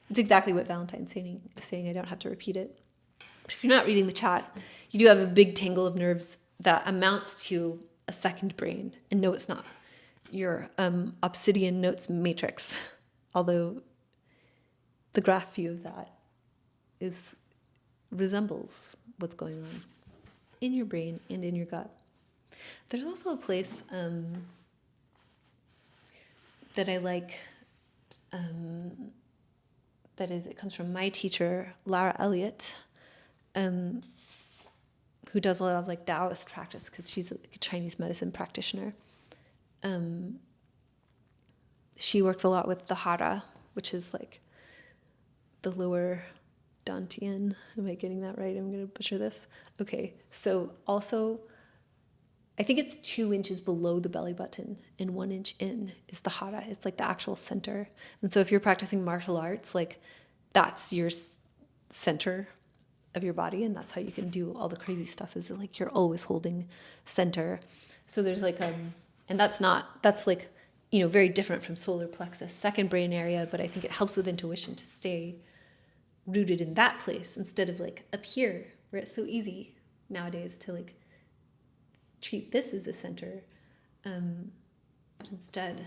S1: It's exactly what Valentine's saying. I don't have to repeat it. But if you're not reading the chat, you do have a big tangle of nerves that amounts to a second brain. And no, it's not your obsidian notes matrix, although the graph view of that resembles what's going on in your brain and in your gut. There's also a place that I like, it comes from my teacher, Lara Elliott, who does a lot of like Taoist practice because she's a Chinese medicine practitioner. She works a lot with the Hara, which is like the lower Dantian. Am I getting that right? I'm going to butcher this. Okay, so also, I think it's 2 inches below the belly button and 1 inch in is the Hara. It's like the actual center. And so if you're practicing martial arts, like that's your center of your body, and that's how you can do all the crazy stuff, is like you're always holding center. So there's like and that's like, very different from solar plexus, second brain area, but I think it helps with intuition to stay rooted in that place instead of like up here, where it's so easy nowadays to like treat this as the center, but instead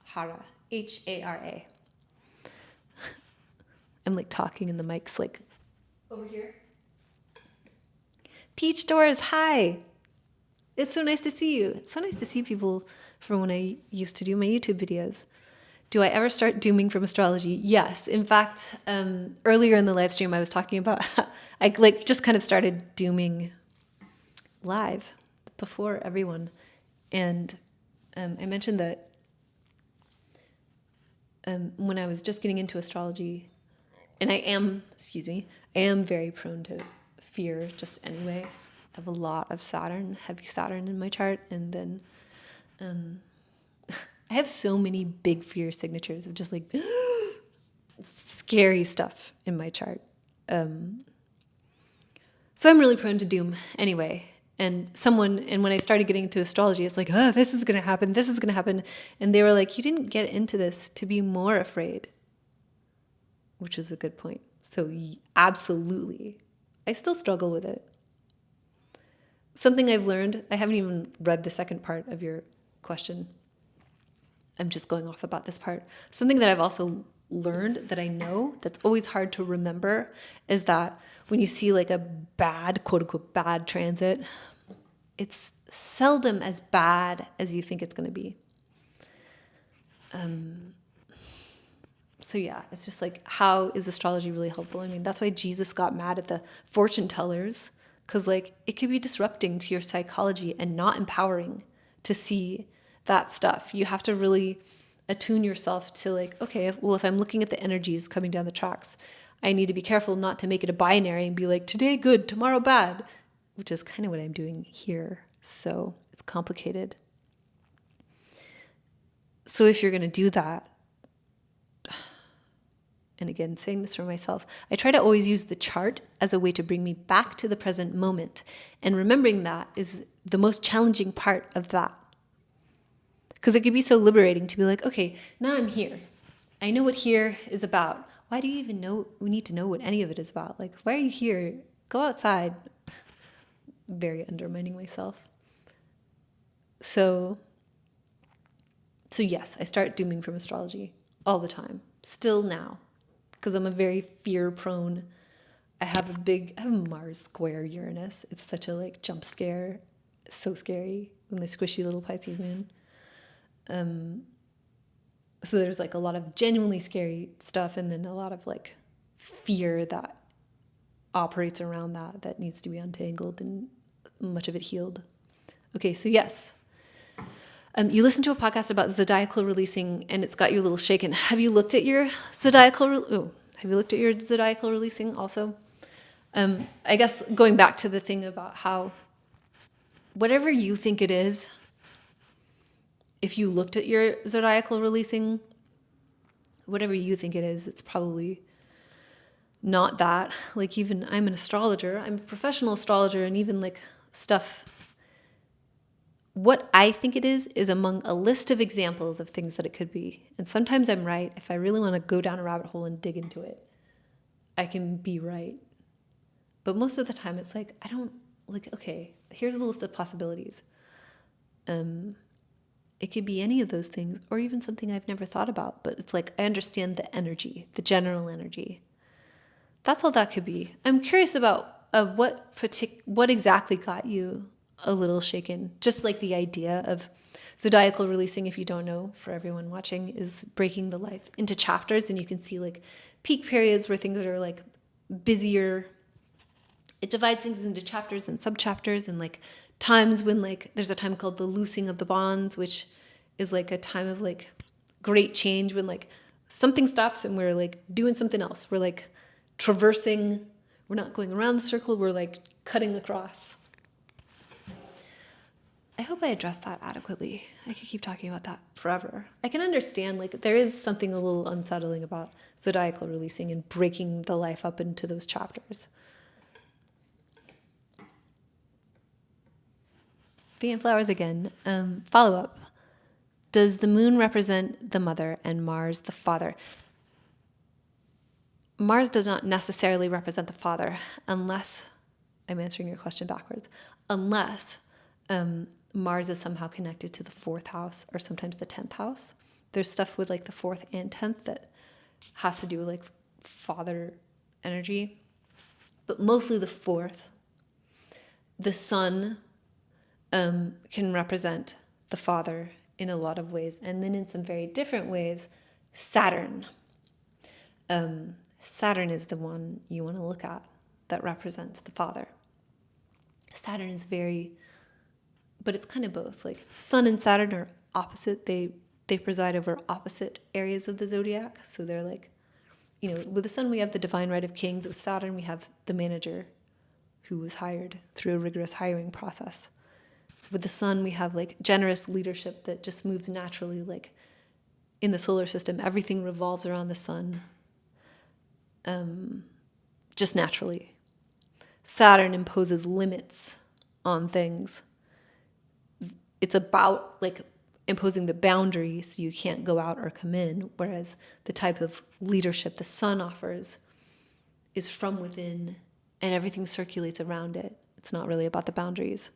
S1: Hara, Hara. I'm like talking and the mic's like over here. Peach Doors, hi. It's so nice to see you. It's so nice to see people from when I used to do my YouTube videos. Do I ever start dooming from astrology? Yes. In fact, earlier in the live stream, I was talking about I like just kind of started dooming live before everyone. And I mentioned that when I was just getting into astrology, and I am very prone to fear just anyway. I have a lot of heavy Saturn in my chart. And then I have so many big fear signatures of just like scary stuff in my chart. So I'm really prone to doom anyway. And when I started getting into astrology, it's like, oh, this is going to happen. This is going to happen. And they were like, you didn't get into this to be more afraid. which is a good point. So absolutely. I still struggle with it. Something I've learned, I haven't even read the second part of your question. I'm just going off about this part. Something that I've also learned that I know that's always hard to remember is that when you see like a bad, quote unquote, bad transit, it's seldom as bad as you think it's going to be. So yeah, it's just like, how is astrology really helpful? I mean, that's why Jesus got mad at the fortune tellers, because like it could be disrupting to your psychology and not empowering to see that stuff. You have to really attune yourself to like, okay, well, if I'm looking at the energies coming down the tracks, I need to be careful not to make it a binary and be like, today good, tomorrow bad, which is kind of what I'm doing here. So it's complicated. So if you're going to do that, and again, saying this for myself, I try to always use the chart as a way to bring me back to the present moment. And remembering that is the most challenging part of that. Because it could be so liberating to be like, okay, now I'm here. I know what here is about. Why do you even know? We need to know what any of it is about. Like, why are you here? Go outside. Very undermining myself. So yes, I start dooming from astrology all the time. Still now. Because I'm a very fear-prone. I have a Mars square Uranus. It's such a like jump scare. It's so scary with my squishy little Pisces moon. So there's like a lot of genuinely scary stuff, and then a lot of like fear that operates around that needs to be untangled and much of it healed. Okay, so yes. You listened to a podcast about zodiacal releasing, and it's got you a little shaken. Have you looked at your zodiacal releasing also? I guess going back to the thing about how whatever you think it is, if you looked at your zodiacal releasing, whatever you think it is, it's probably not that. Like, even I'm an astrologer, I'm a professional astrologer, and even like stuff. What I think it is among a list of examples of things that it could be. And sometimes I'm right. If I really want to go down a rabbit hole and dig into it, I can be right. But most of the time it's like, I don't, like, okay, here's a list of possibilities. It could be any of those things, or even something I've never thought about. But it's like, I understand the energy, the general energy. That's all that could be. I'm curious about what exactly got you a little shaken. Just like the idea of zodiacal releasing, if you don't know, for everyone watching, is breaking the life into chapters, and you can see like peak periods where things are like busier. It divides things into chapters and subchapters, and like times when like there's a time called the loosing of the bonds, which is like a time of like great change when like something stops and we're like doing something else. We're like traversing. We're not going around the circle. We're like cutting across. I hope I addressed that adequately. I could keep talking about that forever. I can understand, like, there is something a little unsettling about zodiacal releasing and breaking the life up into those chapters. Bee and flowers again. Follow-up. Does the moon represent the mother and Mars the father? Mars does not necessarily represent the father, unless, I'm answering your question backwards, unless Mars is somehow connected to the 4th house or sometimes the 10th house. There's stuff with like the 4th and 10th that has to do with like father energy, but mostly the 4th. The sun can represent the father in a lot of ways, and then in some very different ways, Saturn. Saturn is the one you want to look at that represents the father. Saturn is but it's kind of both. Like, Sun and Saturn are opposite. They preside over opposite areas of the zodiac. So they're like, with the Sun we have the divine right of kings. With Saturn we have the manager who was hired through a rigorous hiring process. With the Sun we have like generous leadership that just moves naturally. Like, in the solar system, everything revolves around the Sun, just naturally. Saturn imposes limits on things. It's about like imposing the boundary so you can't go out or come in, whereas the type of leadership the sun offers is from within and everything circulates around it. It's not really about the boundaries.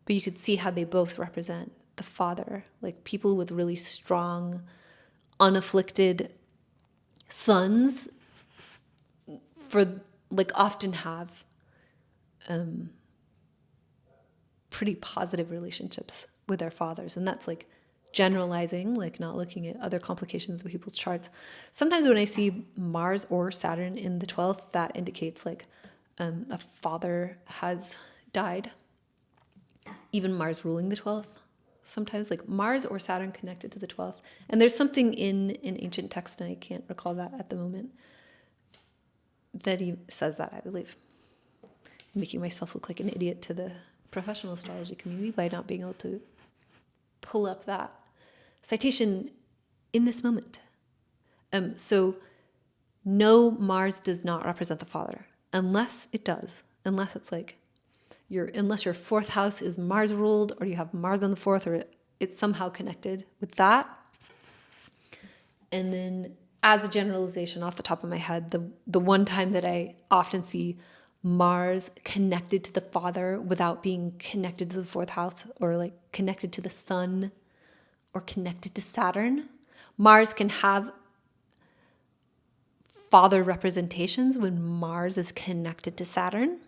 S1: But you could see how they both represent the father, like people with really strong, unafflicted sons often have pretty positive relationships with their fathers. And that's like generalizing, like not looking at other complications of people's charts. Sometimes when I see Mars or Saturn in the 12th, that indicates like a father has died. Even Mars ruling the 12th. Sometimes like Mars or Saturn connected to the 12th. And there's something in ancient text, and I can't recall that at the moment, that he says that, I believe. I'm making myself look like an idiot to the professional astrology community by not being able to pull up that citation in this moment. So no, Mars does not represent the father, unless it does. Unless it's like, unless your fourth house is Mars ruled, or you have Mars on the fourth, or it's somehow connected with that. And then as a generalization off the top of my head, the one time that I often see Mars connected to the father without being connected to the fourth house, or like connected to the sun, or connected to Saturn, Mars can have father representations when Mars is connected to Saturn.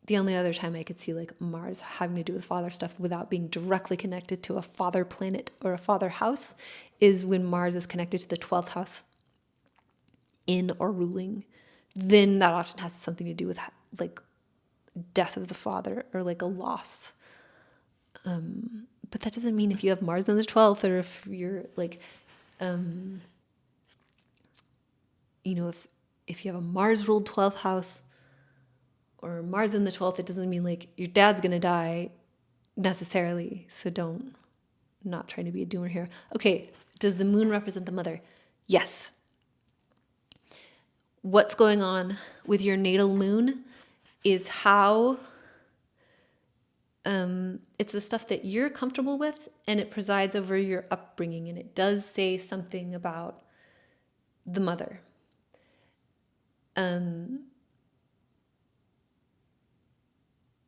S1: The only other time I could see like Mars having to do with father stuff without being directly connected to a father planet or a father house is when Mars is connected to the 12th house in or ruling. Then that often has something to do with like death of the father or like a loss. But that doesn't mean if you have Mars in the 12th, or if you're like, if you have a Mars ruled 12th house, or Mars in the 12th, it doesn't mean like your dad's going to die necessarily. So not trying to be a doomer here. Okay, does the moon represent the mother? Yes. What's going on with your natal moon is how it's the stuff that you're comfortable with, and it presides over your upbringing, and it does say something about the mother.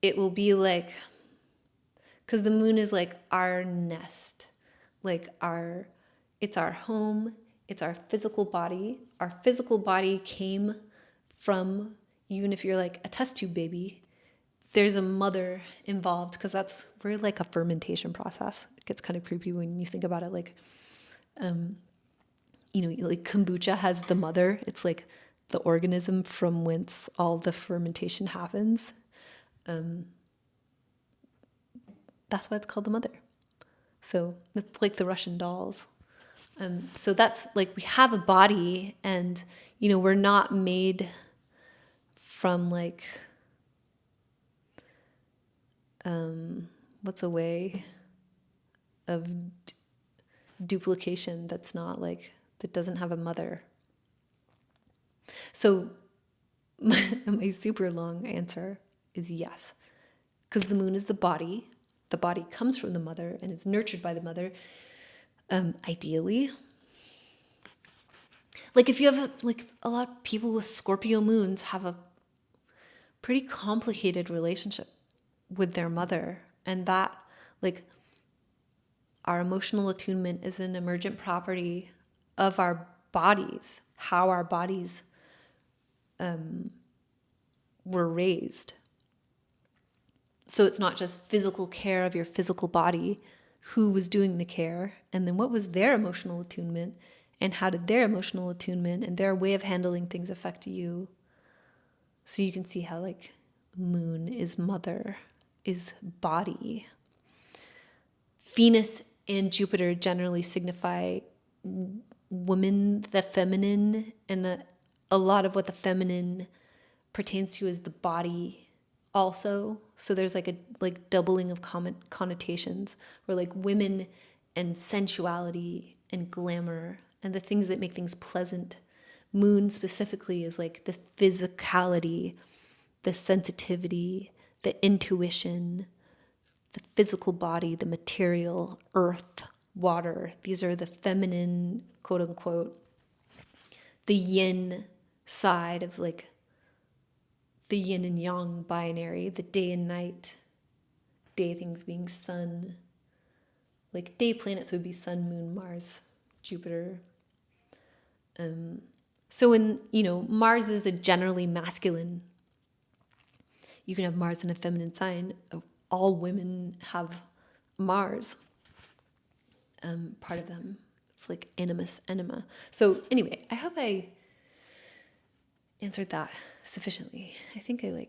S1: It will be like, because the moon is like our nest, like it's our home, it's our physical body. Our physical body came from, even if you're like a test tube baby, there's a mother involved, because we're like a fermentation process. It gets kind of creepy when you think about it, like, like kombucha has the mother. It's like the organism from whence all the fermentation happens. That's why it's called the mother. So it's like the Russian dolls. So that's like, we have a body, and, we're not made from like, what's a way of duplication that's not like, that doesn't have a mother. So my super long answer is yes, because the moon is the body. The body comes from the mother and is nurtured by the mother, ideally. Like if you have a lot of people with Scorpio moons have a pretty complicated relationship with their mother, and that like our emotional attunement is an emergent property of our bodies, how our bodies were raised. So it's not just physical care of your physical body, who was doing the care, and then what was their emotional attunement, and how did their emotional attunement and their way of handling things affect you. So you can see how like moon is mother, is body. Venus and Jupiter generally signify women, the feminine, and a lot of what the feminine pertains to is the body also. So there's like a doubling of connotations, where like women and sensuality and glamour and the things that make things pleasant. Moon specifically is like the physicality, the sensitivity, the intuition, the physical body, the material, earth, water. These are the feminine, quote unquote, the yin side of like the yin and yang binary, the day and night, day things being sun, like day planets would be sun, moon, Mars, Jupiter. So when, Mars is a generally masculine, you can have Mars in a feminine sign. All women have Mars, part of them. It's like animus, anima. So anyway, I hope I answered that sufficiently. I think I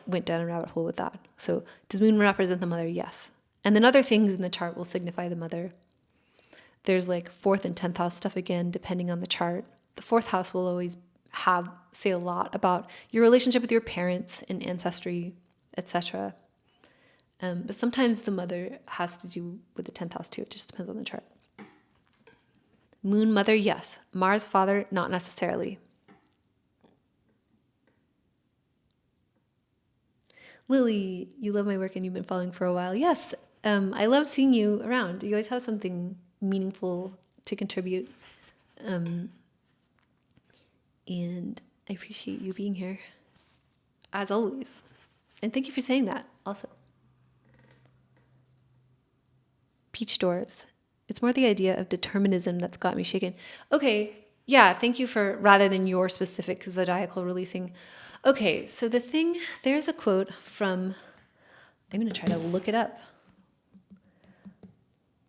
S1: went down a rabbit hole with that. So does moon represent the mother? Yes. And then other things in the chart will signify the mother. There's like 4th and 10th house stuff again, depending on the chart. The 4th house will always say a lot about your relationship with your parents and ancestry, etc. But sometimes the mother has to do with the 10th house too. It just depends on the chart. Moon mother, yes. Mars father, not necessarily. Lily, you love my work and you've been following for a while. Yes, I love seeing you around. You always have something meaningful to contribute. And I appreciate you being here, as always. And thank you for saying that also. Peach doors. It's more the idea of determinism that's got me shaken. Okay, yeah, thank you for, rather than your specific zodiacal releasing. Okay, so there's a quote from, I'm going to try to look it up,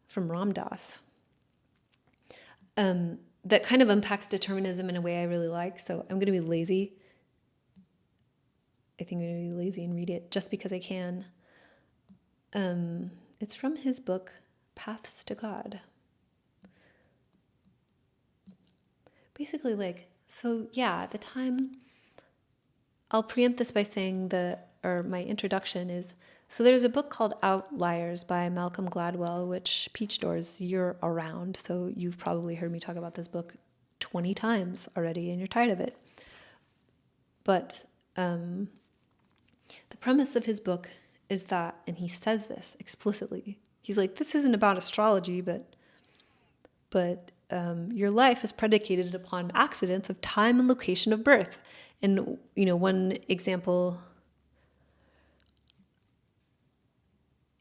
S1: from Ram Dass, that kind of unpacks determinism in a way I really like. So I'm going to be lazy. I think I'm going to be lazy and read it just because I can. It's from his book, Paths to God. Basically, at the time, I'll preempt this by saying my introduction is, so there's a book called Outliers by Malcolm Gladwell, which Peach Doors, you're around, so you've probably heard me talk about this book 20 times already and you're tired of it. But the premise of his book is that, and he says this explicitly, he's like, this isn't about astrology, but your life is predicated upon accidents of time and location of birth. And, one example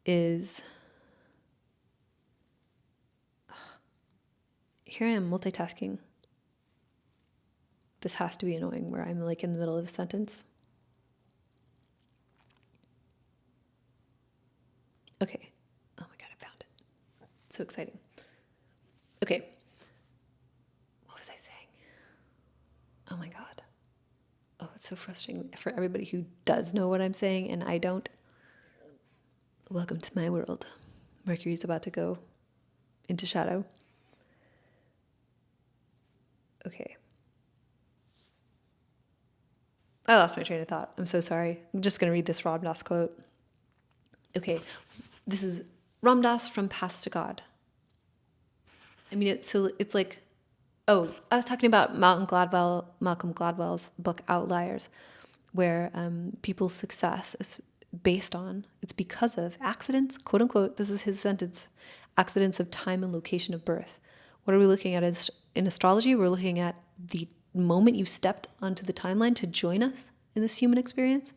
S1: is, here I am multitasking. This has to be annoying where I'm like in the middle of a sentence. Okay. Oh my God, I found it. So exciting. Okay. What was I saying? Oh my God. Oh, it's so frustrating for everybody who does know what I'm saying and I don't. Welcome to my world. Mercury's about to go into shadow. Okay. I lost my train of thought. I'm so sorry. I'm just going to read this Ram Dass quote. Okay. This is Ram Dass from Paths to God. I mean, it's like, I was talking about Malcolm Gladwell's book Outliers, where people's success is based on, it's because of accidents, quote unquote, this is his sentence, accidents of time and location of birth. What are we looking at in astrology? We're looking at the moment you stepped onto the timeline to join us in this human experience.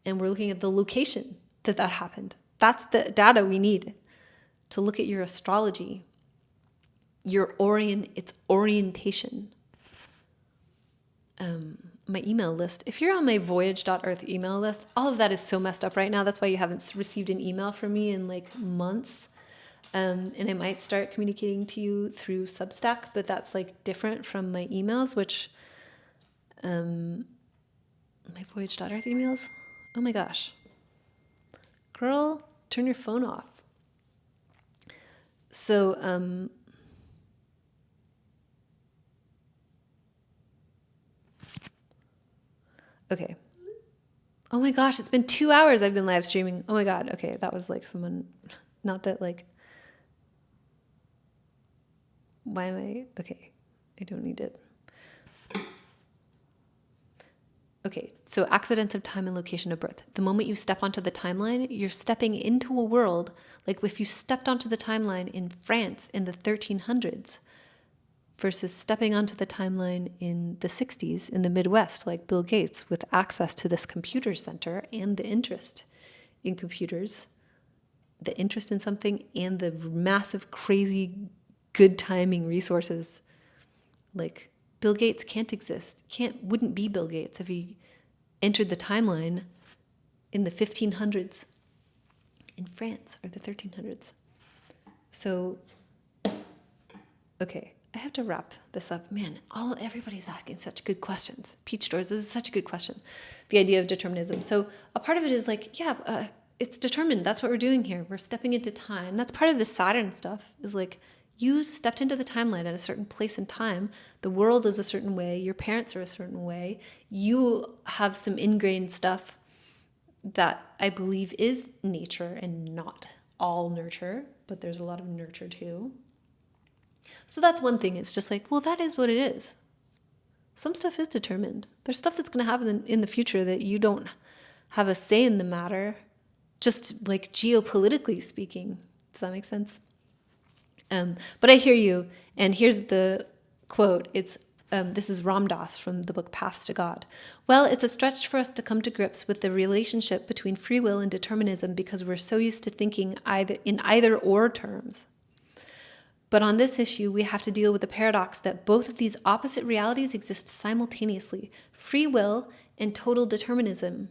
S1: And we're looking at the location that happened. That's the data we need to look at your astrology, its orientation. My email list. If you're on my voyage.earth email list, all of that is so messed up right now. That's why you haven't received an email from me in like months. And I might start communicating to you through Substack, but that's like different from my emails, which, my voyage.earth emails. Oh my gosh. Girl, turn your phone off. So, okay. Oh my gosh, it's been 2 hours I've been live streaming. Oh my God. Okay, that was like someone, not that like, why am I, okay, I don't need it. Okay, so accidents of time and location of birth. The moment you step onto the timeline, you're stepping into a world like if you stepped onto the timeline in France in the 1300s versus stepping onto the timeline in the 60s in the Midwest, like Bill Gates, with access to this computer center and the interest in computers, the interest in something and the massive, crazy, good timing resources. Like Bill Gates can't exist, wouldn't be Bill Gates if he entered the timeline in the 1500s in France or the 1300s. So, okay, I have to wrap this up. Man, everybody's asking such good questions. Peach Doors, this is such a good question. The idea of determinism. So a part of it is like, it's determined. That's what we're doing here. We're stepping into time. That's part of the Saturn stuff, is like, you stepped into the timeline at a certain place in time. The world is a certain way. Your parents are a certain way. You have some ingrained stuff that I believe is nature and not all nurture, but there's a lot of nurture too. So that's one thing. It's just like, well, that is what it is. Some stuff is determined. There's stuff that's going to happen in the future that you don't have a say in the matter, just like geopolitically speaking. Does that make sense? But I hear you. And here's the quote. This is Ram Dass from the book Paths to God. Well, it's a stretch for us to come to grips with the relationship between free will and determinism because we're so used to thinking in either or terms. But on this issue, we have to deal with the paradox that both of these opposite realities exist simultaneously, free will and total determinism.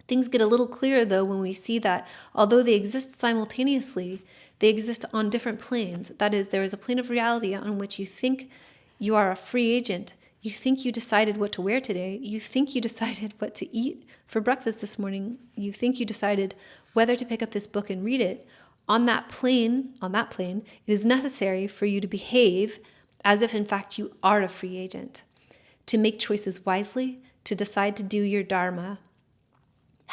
S1: Things get a little clearer, though, when we see that although they exist simultaneously, they exist on different planes. That is, there is a plane of reality on which you think you are a free agent. You think you decided what to wear today. You think you decided what to eat for breakfast this morning. You think you decided whether to pick up this book and read it. On that plane, it is necessary for you to behave as if, in fact, you are a free agent, to make choices wisely, to decide to do your dharma.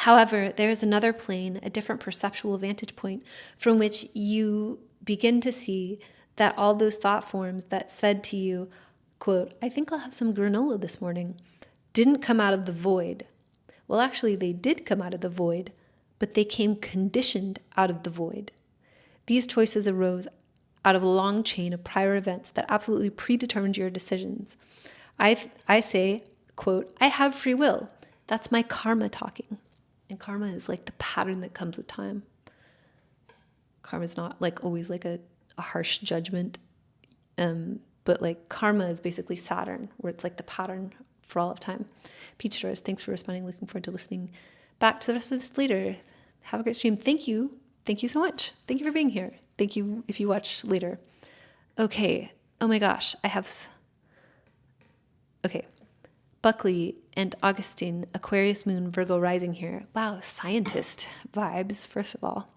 S1: However, there is another plane, a different perceptual vantage point from which you begin to see that all those thought forms that said to you, quote, I think I'll have some granola this morning, didn't come out of the void. Well, actually, they did come out of the void, but they came conditioned out of the void. These choices arose out of a long chain of prior events that absolutely predetermined your decisions. I say, quote, I have free will. That's my karma talking. And karma is like the pattern that comes with time. Karma is not like always like a harsh judgment. But like karma is basically Saturn, where it's like the pattern for all of time. Peach Doors, thanks for responding. Looking forward to listening back to the rest of this later. Have a great stream. Thank you. Thank you so much. Thank you for being here. Thank you if you watch later. Okay. Oh my gosh. Okay. Buckley and Augustine, Aquarius moon, Virgo rising here. Wow, scientist vibes, first of all.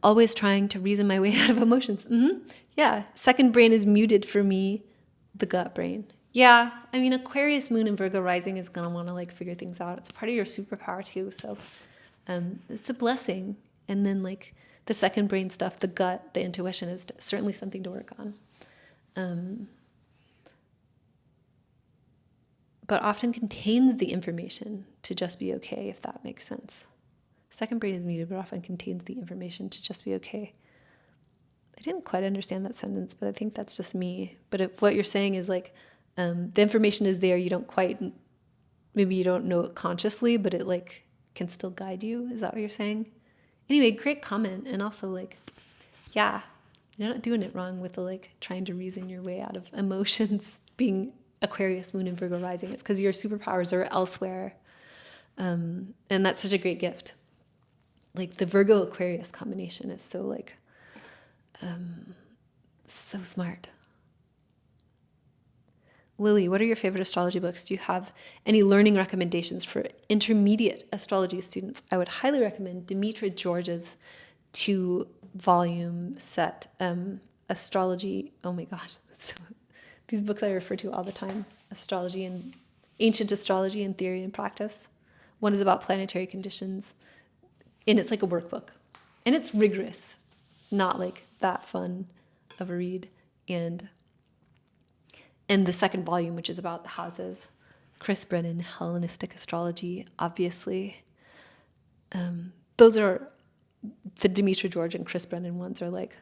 S1: Always trying to reason my way out of emotions. Yeah, second brain is muted for me, the gut brain. Yeah, I mean, Aquarius moon and Virgo rising is going to want to like figure things out. It's part of your superpower too, so it's a blessing. And then like the second brain stuff, the gut, the intuition is certainly something to work on. But often contains the information to just be okay, if that makes sense. Second brain is muted, but often contains the information to just be okay. I didn't quite understand that sentence, but I think that's just me. But if what you're saying is like, the information is there, maybe you don't know it consciously, but it like can still guide you. Is that what you're saying? Anyway, great comment. And also like, yeah, you're not doing it wrong with the like trying to reason your way out of emotions being Aquarius moon and Virgo rising. It's because your superpowers are elsewhere. And that's such a great gift. Like the Virgo Aquarius combination is so like, so smart. Lily, what are your favorite astrology books? Do you have any learning recommendations for intermediate astrology students? I would highly recommend Demetra George's 2-volume set, Astrology. Oh my gosh. These books I refer to all the time. Astrology and Ancient Astrology in Theory and Practice. One is about planetary conditions. And it's like a workbook. And it's rigorous, not like that fun of a read. And the second volume, which is about the houses, Chris Brennan, Hellenistic Astrology, obviously. Those are the Demetra George and Chris Brennan ones are like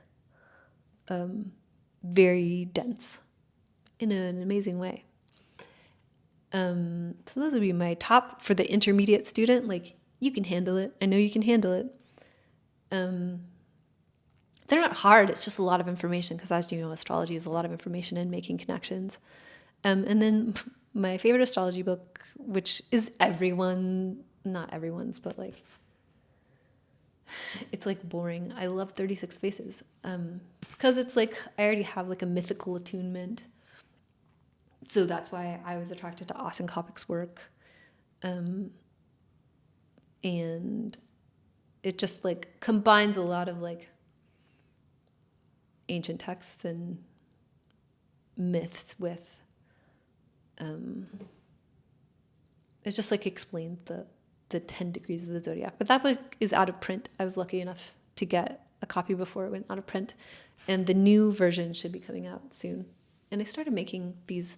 S1: very dense in an amazing way. So those would be my top for the intermediate student. Like, you can handle it. I know you can handle it. They're not hard. It's just a lot of information because, as you know, astrology is a lot of information and making connections. And then my favorite astrology book, which is not everyone's, but like, it's like boring. I love 36 Faces because it's like I already have like a mythical attunement. So that's why I was attracted to Austin Coppock's work. And it just like combines a lot of like ancient texts and myths with, it's just like explains the 10 degrees of the zodiac. But that book is out of print. I was lucky enough to get a copy before it went out of print. And the new version should be coming out soon. And I started making these,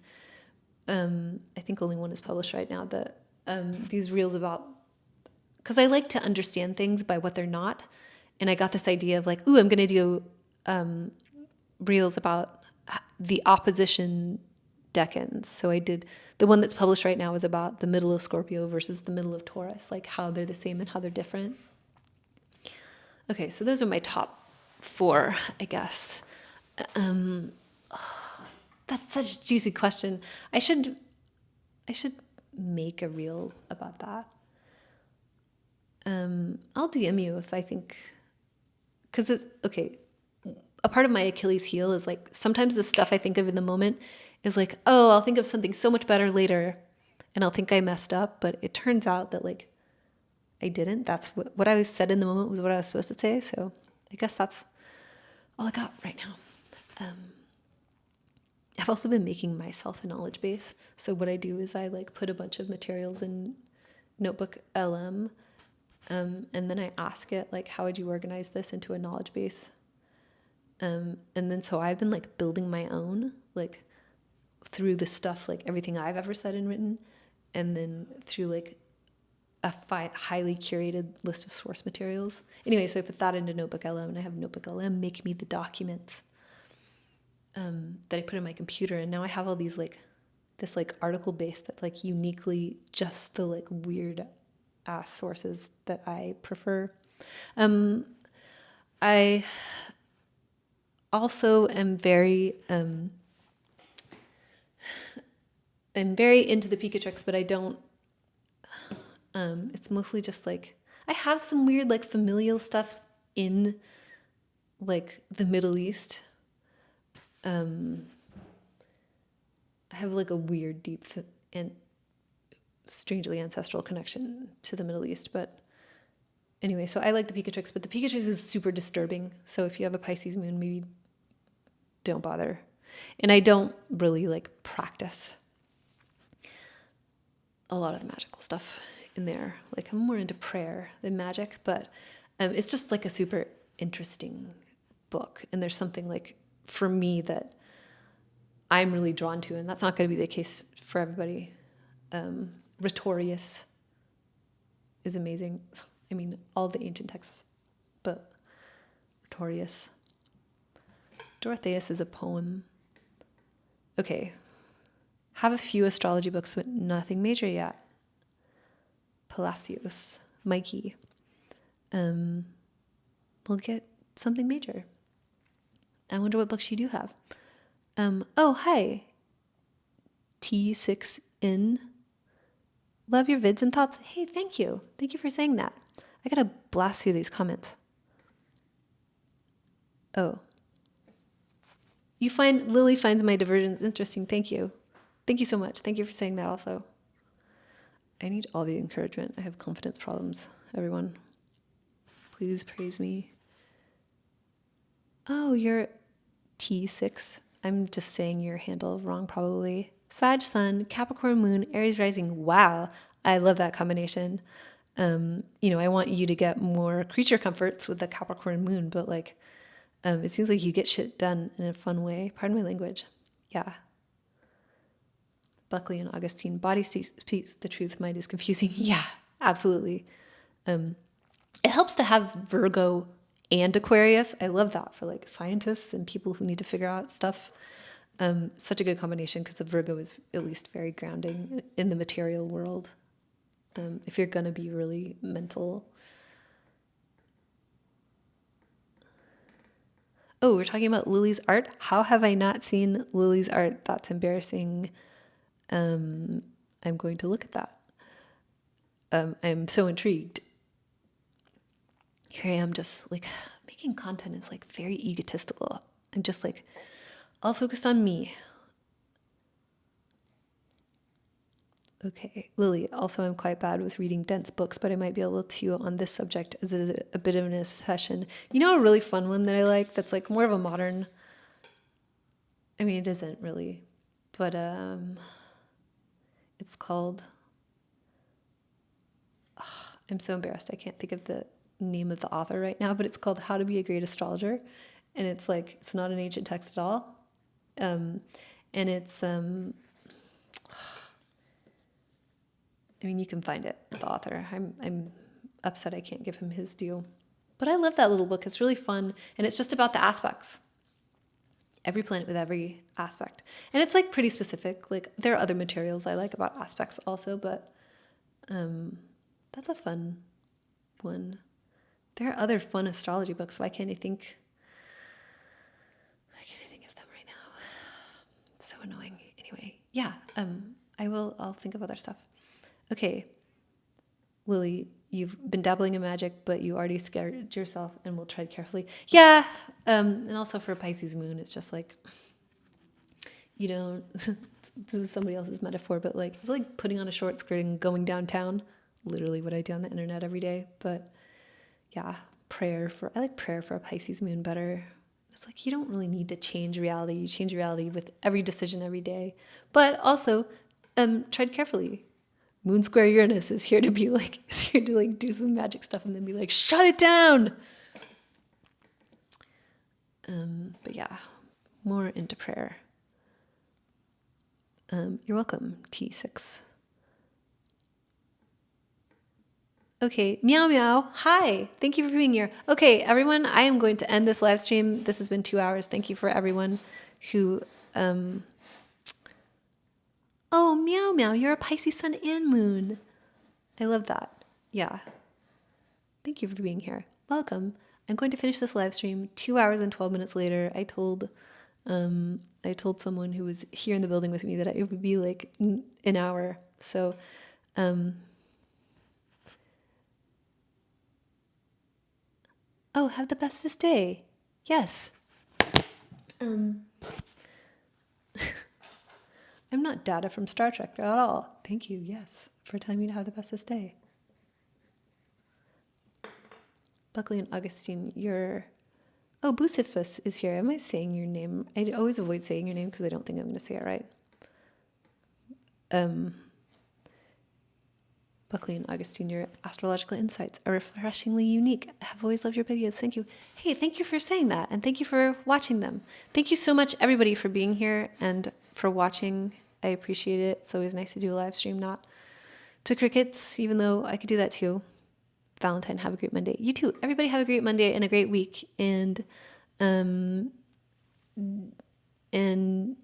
S1: I think only one is published right now, these reels about, because I like to understand things by what they're not. And I got this idea of like, ooh, I'm going to do reels about the opposition decans. So I did, the one that's published right now is about the middle of Scorpio versus the middle of Taurus, like how they're the same and how they're different. Okay, so those are my top 4, I guess. That's such a juicy question. I should make a reel about that. I'll DM you if I think, because okay, a part of my Achilles heel is like sometimes the stuff I think of in the moment is like, oh, I'll think of something so much better later, and I'll think I messed up, but it turns out that like I didn't. That's what I said in the moment was what I was supposed to say. So I guess that's all I got right now. I've also been making myself a knowledge base. So what I do is I like put a bunch of materials in Notebook LM, and then I ask it like, how would you organize this into a knowledge base? And then so I've been like building my own, like through the stuff, like everything I've ever said and written, and then through like a highly curated list of source materials. Anyway, so I put that into Notebook LM, and I have Notebook LM make me the documents that I put in my computer. And now I have all these like, this like article base that's like uniquely just the like weird ass sources that I prefer. I also am very into the Picatrix, but I don't, it's mostly just like, I have some weird like familial stuff in like the Middle East. I have like a weird, deep and strangely ancestral connection to the Middle East. But anyway, so I like the Picatrix, but the Picatrix is super disturbing. So if you have a Pisces moon, maybe don't bother. And I don't really like practice a lot of the magical stuff in there. Like I'm more into prayer than magic, but it's just like a super interesting book. And there's something like for me that I'm really drawn to, and that's not going to be the case for everybody. Rhetorius is amazing. I mean, all the ancient texts, but Rhetorius. Dorotheus is a poem. Okay. Have a few astrology books, but nothing major yet. Palacios, Mikey. We'll get something major. I wonder what books you do have. Oh, hi. T6N. Love your vids and thoughts. Hey, thank you. Thank you for saying that. I gotta blast through these comments. Oh. Lily finds my diversions interesting. Thank you. Thank you so much. Thank you for saying that also. I need all the encouragement. I have confidence problems, everyone. Please praise me. Oh, you're T6. I'm just saying your handle wrong, probably. Sag Sun, Capricorn Moon, Aries Rising. Wow, I love that combination. I want you to get more creature comforts with the Capricorn Moon, but like, it seems like you get shit done in a fun way. Pardon my language. Yeah. Buckley and Augustine, body speaks the truth, mind is confusing. Yeah, absolutely. It helps to have Virgo and Aquarius. I love that for like scientists and people who need to figure out stuff. Such a good combination because the Virgo is at least very grounding in the material world. If you're going to be really mental. Oh, we're talking about Lily's art. How have I not seen Lily's art? That's embarrassing. I'm going to look at that. I'm so intrigued. Here I am just like making content is like very egotistical. I'm just like all focused on me. Okay, Lily, also I'm quite bad with reading dense books, but I might be able to on this subject as a bit of an obsession. You know, a really fun one that I like that's like more of a modern, I mean, it isn't really, but it's called, I'm so embarrassed. I can't think of the name of the author right now, but it's called How to Be a Great Astrologer. And it's like, it's not an ancient text at all. And it's, I mean, you can find it, the author. I'm upset I can't give him his due. But I love that little book. It's really fun. And it's just about the aspects. Every planet with every aspect. And it's like pretty specific. Like there are other materials I like about aspects also, but that's a fun one. There are other fun astrology books. Why can't I think of them right now? It's so annoying. Anyway, yeah, I'll think of other stuff. Okay, Lily, you've been dabbling in magic, but you already scared yourself and will tread carefully. Yeah, and also for Pisces moon, it's just like, you know, this is somebody else's metaphor, but like, it's like putting on a short skirt and going downtown. Literally what I do on the internet every day. But yeah, I like prayer for a Pisces moon better. It's like, you don't really need to change reality. You change reality with every decision every day. But also, tread carefully. Moon square Uranus is here to do some magic stuff and then be like, shut it down. But yeah, more into prayer. You're welcome, T6. Okay, meow meow. Hi, thank you for being here. Okay, everyone, I am going to end this live stream. This has been 2 hours. Thank you for everyone who oh, meow meow, you're a Pisces sun and moon. I love that. Yeah. Thank you for being here. Welcome. I'm going to finish this live stream 2 hours and 12 minutes later. I told someone who was here in the building with me that it would be like an hour. So, oh, have the bestest day. Yes. I'm not Data from Star Trek at all. Thank you, yes, for telling me to have the bestest day. Buckley and Augustine, oh, Bucephus is here. Am I saying your name? I always avoid saying your name because I don't think I'm going to say it right. Buckley and Augustine, your astrological insights are refreshingly unique. I have always loved your videos. Thank you. Hey, thank you for saying that, and thank you for watching them. Thank you so much, everybody, for being here and for watching. I appreciate it. It's always nice to do a live stream, not to crickets, even though I could do that too. Valentine, have a great Monday. You too. Everybody have a great Monday and a great week. And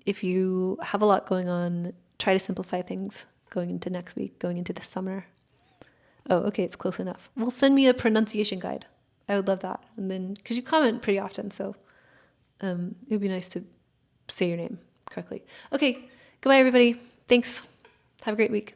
S1: if you have a lot going on, try to simplify things going into next week, going into the summer. Oh, okay, it's close enough. Well, send me a pronunciation guide. I would love that. And then, because you comment pretty often, so it would be nice to say your name correctly. Okay, goodbye, everybody. Thanks. Have a great week.